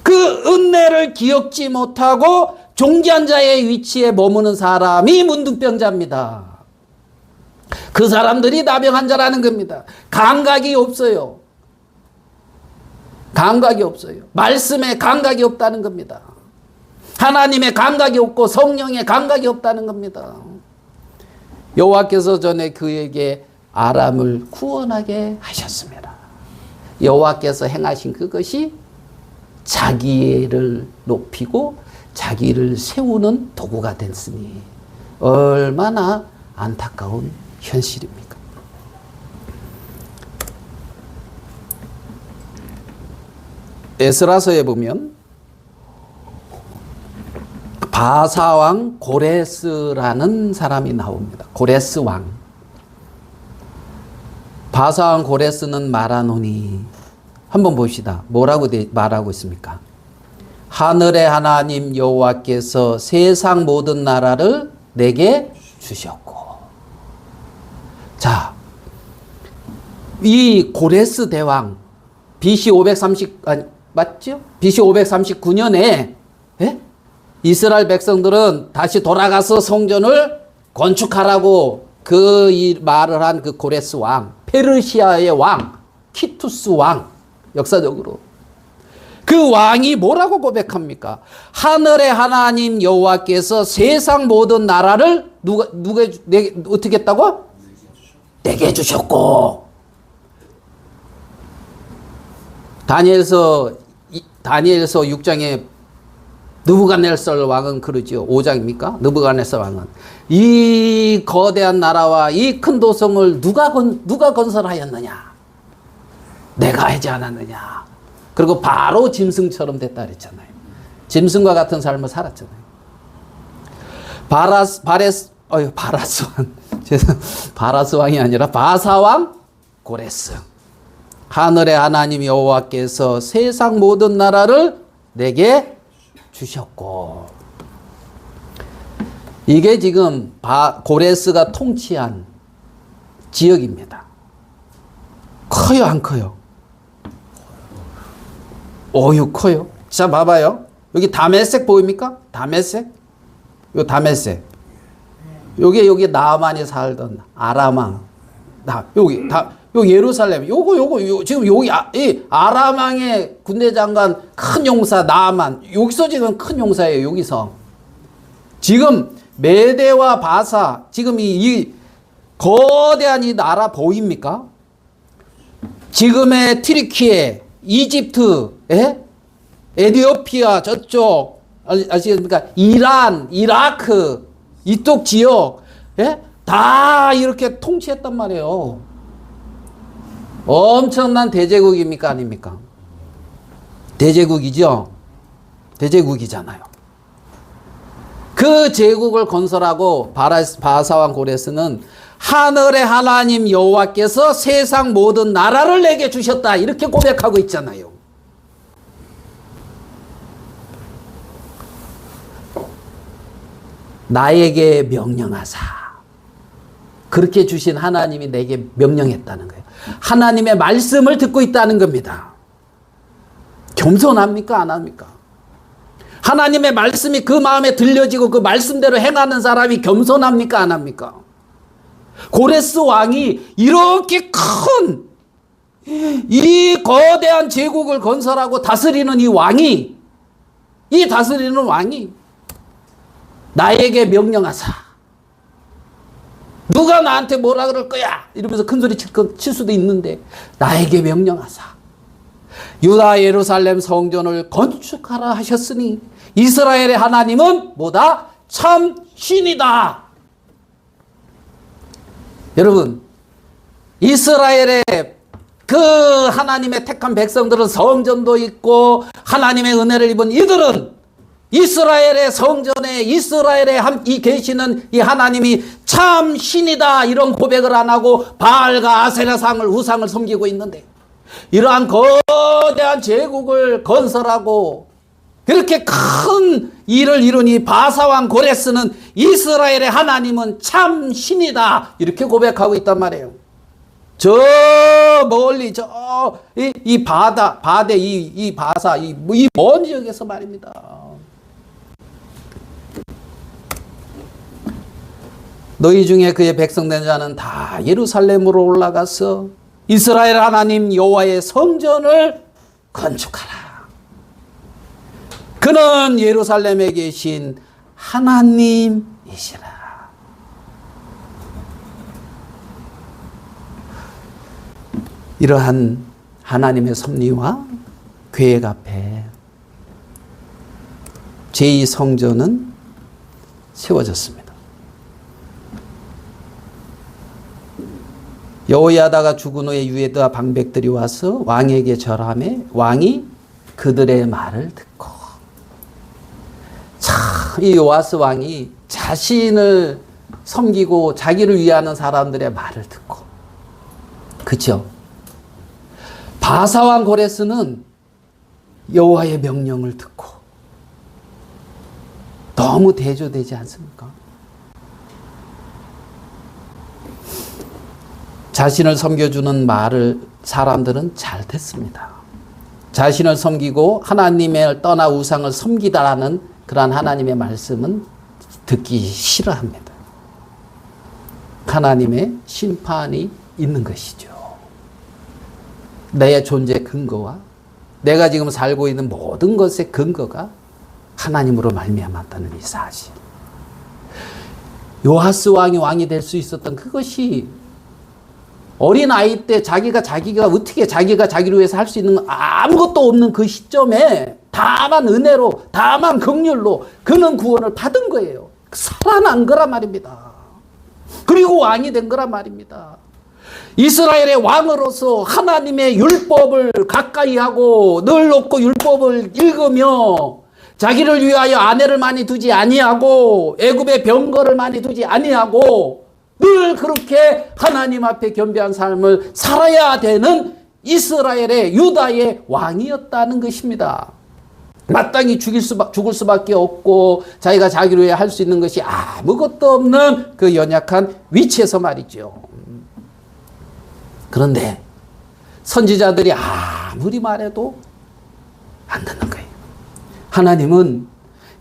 그 은혜를 기억지 못하고 존귀한 자의 위치에 머무는 사람이 문둥병자입니다. 그 사람들이 나병 환자라는 겁니다. 감각이 없어요. 말씀에 감각이 없다는 겁니다. 하나님의 감각이 없고 성령의 감각이 없다는 겁니다. 여호와께서 전에 그에게 아람을 구원하게 하셨습니다. 여호와께서 행하신 그것이 자기를 높이고 자기를 세우는 도구가 됐으니 얼마나 안타까운 현실입니까? 에스라서에 보면 바사왕 고레스라는 사람이 나옵니다. 고레스 왕. 바사왕 고레스는 말하노니, 한번 봅시다. 뭐라고 말하고 있습니까? 하늘의 하나님 여호와께서 세상 모든 나라를 내게 주셨고. 자, 이 고레스 대왕 BC 530 맞죠? BC 539년에 이스라엘 백성들은 다시 돌아가서 성전을 건축하라고 그 말을 한 그 고레스 왕, 페르시아의 왕, 키투스 왕, 역사적으로 그 왕이 뭐라고 고백합니까? 하늘의 하나님 여호와께서 세상 모든 나라를 내게 어떻게 했다고? 내게 주셨고. 다니엘서 6장에 느부갓네살 왕은 그러지요. 5장입니까? 느부갓네살 왕은 이 거대한 나라와 이 큰 도성을 누가 건설하였느냐? 내가 하지 않았느냐? 그리고 바로 짐승처럼 됐다 그랬잖아요. 짐승과 같은 삶을 살았잖아요. 바라스 왕이 아니라 바사왕 고레스. 하늘의 하나님 여호와께서 세상 모든 나라를 내게 주셨고. 이게 지금 고레스가 통치한 지역입니다. 커요, 안 커요? 어유, 커요. 자, 봐봐요. 여기 다메섹 보입니까? 다메섹? 요 다메섹. 여기 나아만이 살던 아람 왕. 요 예루살렘, 지금 여기 이 아람 왕의 군대 장관 큰 용사 나아만, 여기서 지금 큰 용사예요. 여기서 지금 메대와 바사, 지금 이 거대한 이 나라 보입니까? 지금의 튀르키예, 이집트, 에티오피아 저쪽 아시겠습니까? 이란, 이라크 이쪽 지역, 다 이렇게 통치했단 말이에요. 엄청난 대제국입니까? 아닙니까? 대제국이죠. 대제국이잖아요. 그 제국을 건설하고 바사왕 고레스는 하늘의 하나님 여호와께서 세상 모든 나라를 내게 주셨다, 이렇게 고백하고 있잖아요. 나에게 명령하사, 그렇게 주신 하나님이 내게 명령했다는 거예요. 하나님의 말씀을 듣고 있다는 겁니다. 겸손합니까? 안 합니까? 하나님의 말씀이 그 마음에 들려지고 그 말씀대로 행하는 사람이 겸손합니까? 안 합니까? 고레스 왕이 이렇게 큰 이 거대한 제국을 건설하고 다스리는 이 다스리는 왕이 나에게 명령하사, 누가 나한테 뭐라 그럴 거야 이러면서 큰소리 칠 수도 있는데, 나에게 명령하사 유다 예루살렘 성전을 건축하라 하셨으니 이스라엘의 하나님은 뭐다? 참 신이다. 여러분, 이스라엘의 그 하나님의 택한 백성들은 성전도 있고 하나님의 은혜를 입은 이들은 이스라엘의 성전에 이스라엘에 계시는 이 하나님이 참 신이다, 이런 고백을 안 하고 바알과 아세라상을, 우상을 섬기고 있는데, 이러한 거대한 제국을 건설하고 그렇게 큰 일을 이룬 이 바사왕 고레스는 이스라엘의 하나님은 참 신이다, 이렇게 고백하고 있단 말이에요. 저 멀리 이 바대 이 바사 이 먼 지역에서 말입니다. 너희 중에 그의 백성된 자는 다 예루살렘으로 올라가서 이스라엘 하나님 여호와의 성전을 건축하라. 그는 예루살렘에 계신 하나님이시라. 이러한 하나님의 섭리와 계획 앞에 제2성전은 세워졌습니다. 여호야다가 죽은 후에 유에다 방백들이 와서 왕에게 절하매 왕이 그들의 말을 듣고, 참 이 요아스 왕이 자신을 섬기고 자기를 위하는 사람들의 말을 듣고, 그렇죠? 바사왕 고레스는 여호와의 명령을 듣고, 너무 대조되지 않습니까? 자신을 섬겨주는 말을 사람들은 잘 듣습니다. 자신을 섬기고 하나님을 떠나 우상을 섬기다라는 그러한 하나님의 말씀은 듣기 싫어합니다. 하나님의 심판이 있는 것이죠. 내 존재 근거와 내가 지금 살고 있는 모든 것의 근거가 하나님으로 말미암았다는 이 사실. 요아스 왕이 될 수 있었던 그것이 어린 아이 때 자기가 어떻게 자기가 자기를 위해서 할 수 있는 아무것도 없는 그 시점에 다만 은혜로, 다만 긍휼로 그는 구원을 받은 거예요. 살아난 거란 말입니다. 그리고 왕이 된 거란 말입니다. 이스라엘의 왕으로서 하나님의 율법을 가까이 하고 늘 놓고 율법을 읽으며 자기를 위하여 아내를 많이 두지 아니하고 애굽의 병거를 많이 두지 아니하고 늘 그렇게 하나님 앞에 겸비한 삶을 살아야 되는 이스라엘의 유다의 왕이었다는 것입니다. 마땅히 죽을 수밖에 없고 자기가 자기를 위해 할 수 있는 것이 아무것도 없는 그 연약한 위치에서 말이죠. 그런데 선지자들이 아무리 말해도 안 듣는 거예요. 하나님은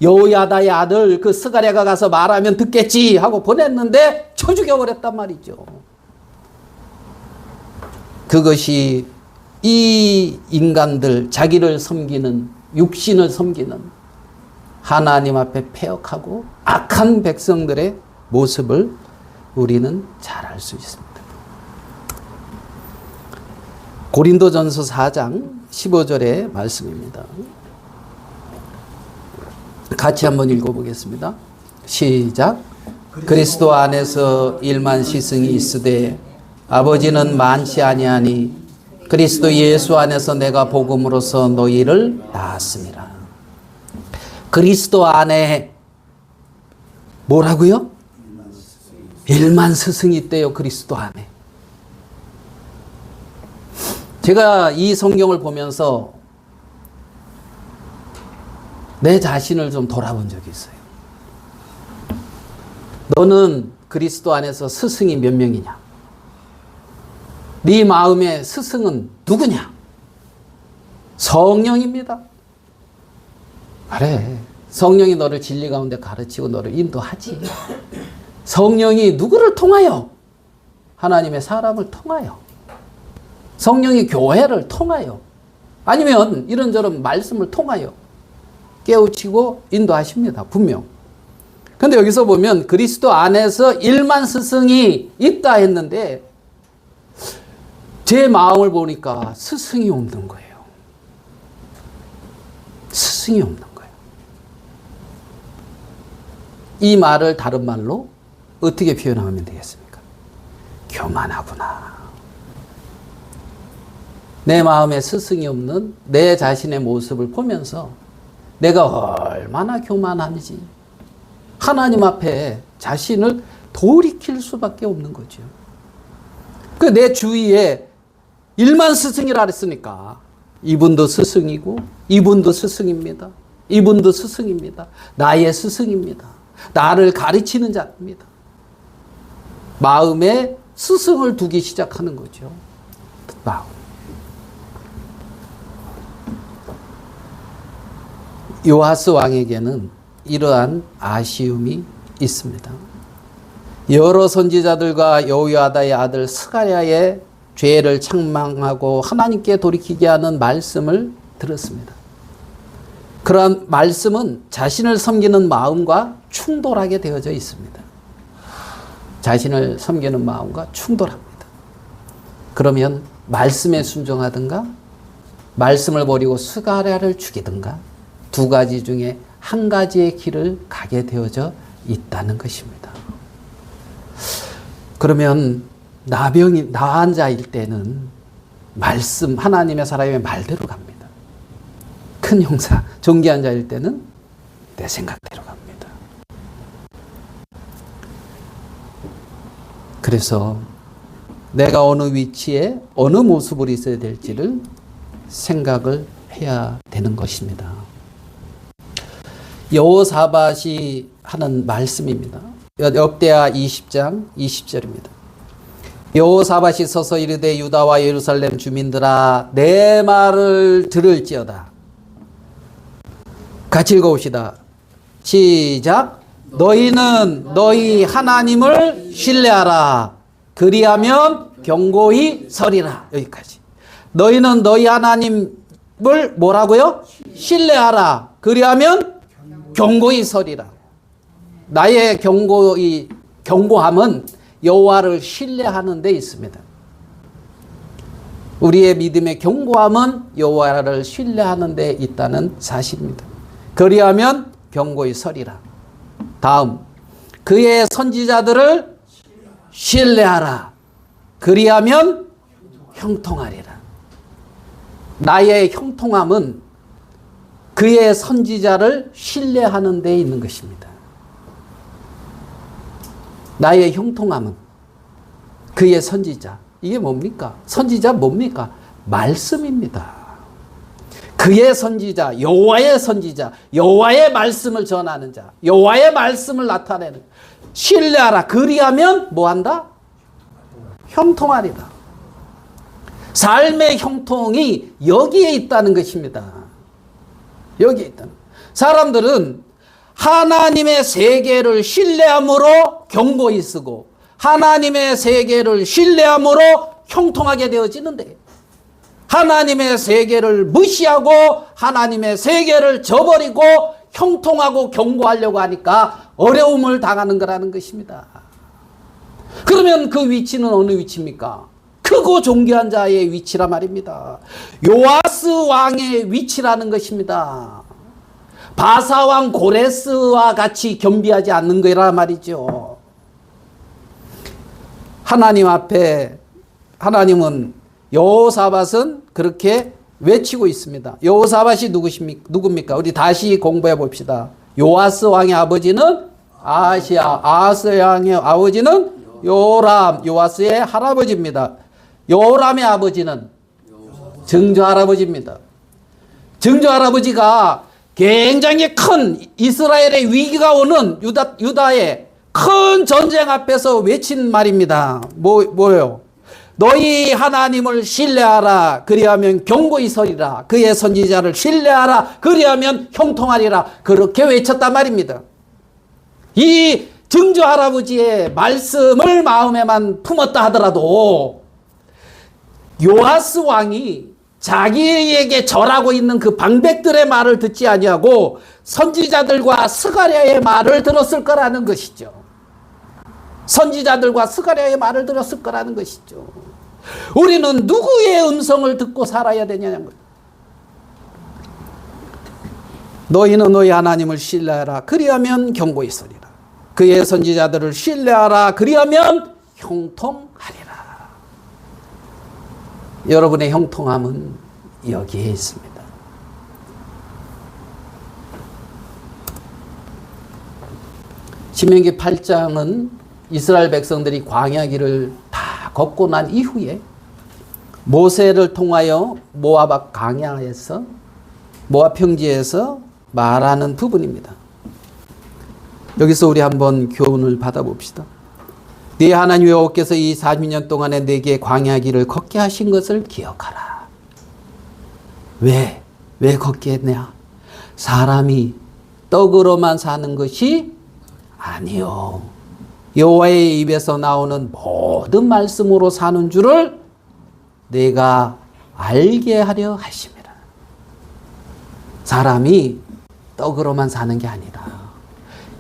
여호야다의 아들 그 스가랴가 가서 말하면 듣겠지 하고 보냈는데 쳐 죽여버렸단 말이죠. 그것이 이 인간들, 자기를 섬기는, 육신을 섬기는 하나님 앞에 패역하고 악한 백성들의 모습을 우리는 잘 알 수 있습니다. 고린도전서 4장 15절의 말씀입니다. 같이 한번 읽어보겠습니다. 시작. 그리스도 안에서 일만 시승이 있으되 아버지는 많지 아니하니 그리스도 예수 안에서 내가 복음으로써 너희를 낳았습니다. 그리스도 안에 뭐라고요? 일만 스승이 있대요. 그리스도 안에. 제가 이 성경을 보면서 내 자신을 좀 돌아본 적이 있어요. 너는 그리스도 안에서 스승이 몇 명이냐? 네 마음의 스승은 누구냐? 성령입니다. 그래. 성령이 너를 진리 가운데 가르치고 너를 인도하지. 성령이 누구를 통하여? 하나님의 사람을 통하여. 성령이 교회를 통하여. 아니면 이런저런 말씀을 통하여 깨우치고 인도하십니다. 분명. 근데 여기서 보면 그리스도 안에서 일만 스승이 있다 했는데 제 마음을 보니까 스승이 없는 거예요. 스승이 없는 거예요. 이 말을 다른 말로 어떻게 표현하면 되겠습니까? 교만하구나. 내 마음에 스승이 없는 내 자신의 모습을 보면서 내가 얼마나 교만한지 하나님 앞에 자신을 돌이킬 수밖에 없는 거죠. 그 내 주위에 일만 스승이라 그랬으니까 이분도 스승이고 이분도 스승입니다. 이분도 스승입니다. 나의 스승입니다. 나를 가르치는 자입니다. 마음에 스승을 두기 시작하는 거죠. 마음. 요아스 왕에게는 이러한 아쉬움이 있습니다. 여러 선지자들과 여호야다의 아들 스가랴의 죄를 책망하고 하나님께 돌이키게 하는 말씀을 들었습니다. 그러한 말씀은 자신을 섬기는 마음과 충돌하게 되어져 있습니다. 자신을 섬기는 마음과 충돌합니다. 그러면 말씀에 순종하든가 말씀을 버리고 스가랴를 죽이든가 두 가지 중에 한 가지의 길을 가게 되어져 있다는 것입니다. 그러면 나병인 자일 때는 말씀, 하나님의 사람의 말대로 갑니다. 큰 형사, 존귀한 자일 때는 내 생각대로 갑니다. 그래서 내가 어느 위치에 어느 모습으로 있어야 될지를 생각을 해야 되는 것입니다. 여호사밧이 하는 말씀입니다. 역대하 20장 20절입니다. 여호사밧이 서서 이르되 유다와 예루살렘 주민들아 내 말을 들을지어다. 같이 읽어봅시다. 시작. 너희는 너희 하나님을 신뢰하라. 그리하면 경고히 서리라. 여기까지. 너희는 너희 하나님을 뭐라고요? 신뢰하라. 그리하면 경고히 서리라. 나의 경고함은 여호와를 신뢰하는 데 있습니다. 우리의 믿음의 경고함은 여호와를 신뢰하는 데 있다는 사실입니다. 그리하면 경고히 서리라. 다음, 그의 선지자들을 신뢰하라. 그리하면 형통하리라. 나의 형통함은 그의 선지자를 신뢰하는 데 있는 것입니다. 나의 형통함은 그의 선지자. 이게 뭡니까? 선지자 뭡니까? 말씀입니다. 그의 선지자, 여호와의 선지자, 여호와의 말씀을 전하는 자, 여호와의 말씀을 나타내는 신뢰하라. 그리하면 뭐한다? 형통하리라. 삶의 형통이 여기에 있다는 것입니다. 여기에 있다는. 사람들은 하나님의 세계를 신뢰함으로 경고히 쓰고 하나님의 세계를 신뢰함으로 형통하게 되어지는데 하나님의 세계를 무시하고 하나님의 세계를 저버리고 형통하고 경고하려고 하니까 어려움을 당하는 거라는 것입니다. 그러면 그 위치는 어느 위치입니까? 크고 존귀한 자의 위치라 말입니다. 요아스 왕의 위치라는 것입니다. 바사왕 고레스와 같이 겸비하지 않는 거라 말이죠. 하나님 앞에 하나님은 여호사밧은 그렇게 외치고 있습니다. 여호사밧이 누굽니까? 우리 다시 공부해 봅시다. 요아스 왕의 아버지는 아하시야, 아하스 왕의 아버지는 요람, 요아스의 할아버지입니다. 요람의 아버지는 증조 할아버지입니다. 증조 할아버지가 굉장히 큰 이스라엘의 위기가 오는 유다의 큰 전쟁 앞에서 외친 말입니다. 뭐예요? 너희 하나님을 신뢰하라. 그리하면 경고히 서리라. 그의 선지자를 신뢰하라. 그리하면 형통하리라. 그렇게 외쳤단 말입니다. 이 증조 할아버지의 말씀을 마음에만 품었다 하더라도 요아스 왕이 자기에게 절하고 있는 그 방백들의 말을 듣지 아니하고 선지자들과 스가랴의 말을 들었을 거라는 것이죠. 선지자들과 스가랴의 말을 들었을 거라는 것이죠. 우리는 누구의 음성을 듣고 살아야 되냐는 거예요. 너희는 너희 하나님을 신뢰하라. 그리하면 경고히 서리라. 그의 선지자들을 신뢰하라. 그리하면 형통하리라. 여러분의 형통함은 여기에 있습니다. 신명기 8장은 이스라엘 백성들이 광야길을 다 걷고 난 이후에 모세를 통하여 모압 광야에서 모압 평지에서 말하는 부분입니다. 여기서 우리 한번 교훈을 받아봅시다. 네 하나님 여호와께서 이 40년 동안에 네게 광야길을 걷게 하신 것을 기억하라. 왜 걷게 했냐? 사람이 떡으로만 사는 것이 아니요. 여호와의 입에서 나오는 모든 말씀으로 사는 줄을 내가 알게 하려 하심이라. 사람이 떡으로만 사는 게 아니라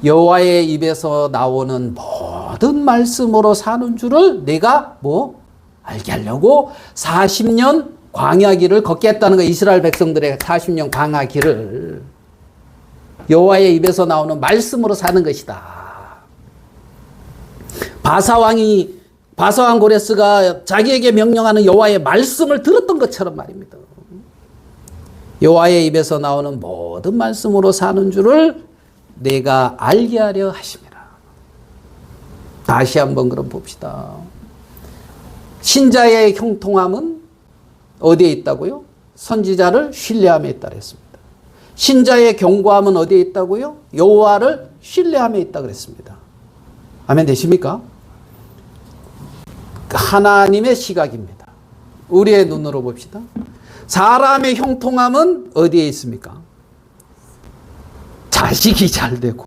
여호와의 입에서 나오는 모든 말씀으로 사는 줄을 내가 알게 하려고 40년 광야길을 걷게 했다는 거. 이스라엘 백성들의 40년 광야길을 여호와의 입에서 나오는 말씀으로 사는 것이다. 바사왕 고레스가 자기에게 명령하는 여호와의 말씀을 들었던 것처럼 말입니다. 여호와의 입에서 나오는 모든 말씀으로 사는 줄을 내가 알게 하려 하심이라. 다시 한번 그럼 봅시다. 신자의 형통함은 어디에 있다고요? 선지자를 신뢰함에 있다 그랬습니다. 신자의 경고함은 어디에 있다고요? 여호와를 신뢰함에 있다 그랬습니다. 아멘 되십니까? 하나님의 시각입니다. 우리의 눈으로 봅시다. 사람의 형통함은 어디에 있습니까? 자식이 잘 되고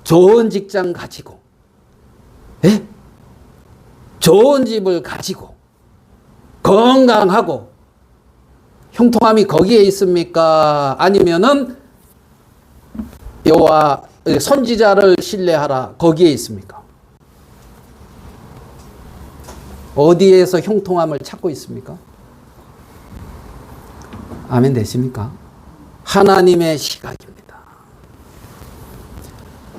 좋은 직장 가지고 좋은 집을 가지고 건강하고 형통함이 거기에 있습니까? 아니면은 여호와 선지자를 신뢰하라 거기에 있습니까? 어디에서 형통함을 찾고 있습니까? 아멘 되십니까? 하나님의 시각입니다.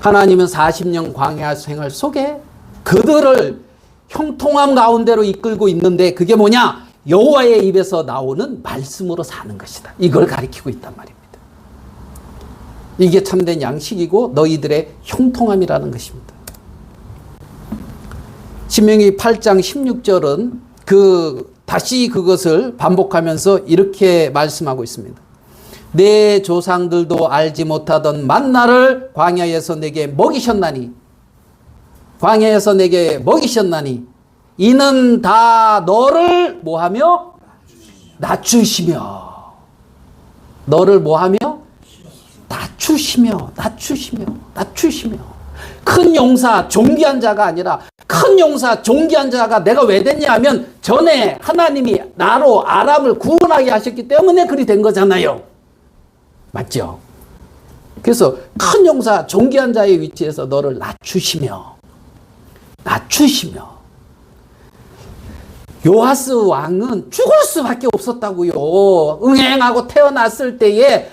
하나님은 40년 광야 생활 속에 그들을 형통함 가운데로 이끌고 있는데 그게 뭐냐? 여호와의 입에서 나오는 말씀으로 사는 것이다. 이걸 가리키고 있단 말입니다. 이게 참된 양식이고 너희들의 형통함이라는 것입니다. 신명기 8장 16절은 다시 그것을 반복하면서 이렇게 말씀하고 있습니다. 내 조상들도 알지 못하던 만나를 광야에서 내게 먹이셨나니 이는 다 너를 뭐하며? 낮추시며 너를 뭐하며? 낮추시며 큰 용사 존귀한 자가 아니라 큰 용사 존귀한 자가 내가 왜 됐냐 하면 전에 하나님이 나로 아람을 구원하게 하셨기 때문에 그리 된 거잖아요. 맞죠? 그래서 큰 용사 존귀한 자의 위치에서 너를 낮추시며 요아스 왕은 죽을 수밖에 없었다고요. 응행하고 태어났을 때에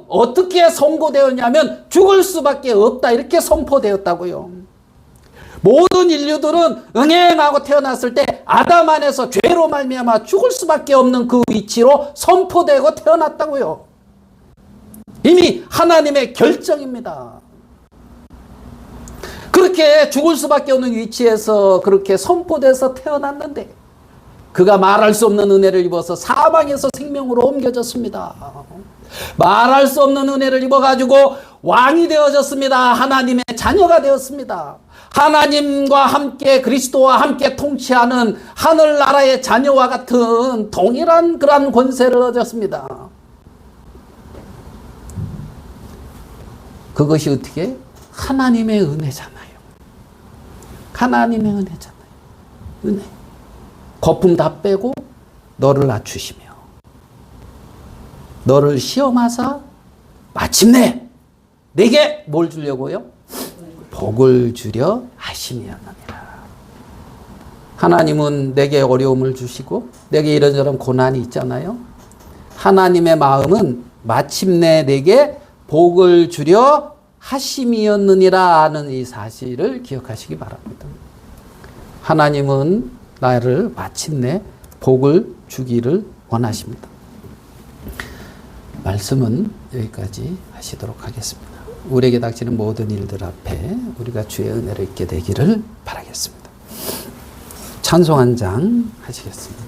어떻게 선고되었냐면 죽을 수밖에 없다 이렇게 선포되었다고요. 모든 인류들은 응행하고 태어났을 때 아담 안에서 죄로 말미암아 죽을 수밖에 없는 그 위치로 선포되고 태어났다고요. 이미 하나님의 결정입니다. 그렇게 죽을 수밖에 없는 위치에서 그렇게 선포돼서 태어났는데 그가 말할 수 없는 은혜를 입어서 사망에서 생명으로 옮겨졌습니다. 말할 수 없는 은혜를 입어가지고 왕이 되어졌습니다. 하나님의 자녀가 되었습니다. 하나님과 함께 그리스도와 함께 통치하는 하늘나라의 자녀와 같은 동일한 그러한 권세를 얻었습니다. 그것이 어떻게? 하나님의 은혜잖아요. 하나님의 은혜잖아요. 은혜. 거품 다 빼고 너를 낮추시며 너를 시험하사 마침내 내게 뭘 주려고요? 복을 주려 하심이었느니라. 하나님은 내게 어려움을 주시고 내게 이런저런 고난이 있잖아요. 하나님의 마음은 마침내 내게 복을 주려 하심이었느니라 하는 이 사실을 기억하시기 바랍니다. 하나님은 나를 마침내 복을 주기를 원하십니다. 말씀은 여기까지 하시도록 하겠습니다. 우리에게 닥치는 모든 일들 앞에 우리가 주의 은혜를 잊게 되기를 바라겠습니다. 찬송 한 장 하시겠습니다.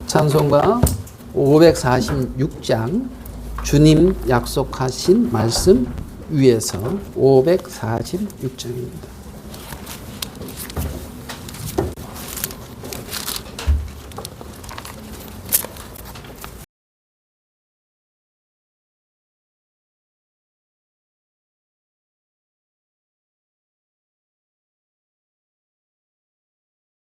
찬송가 546장 주님 약속하신 말씀 위에서 546장입니다.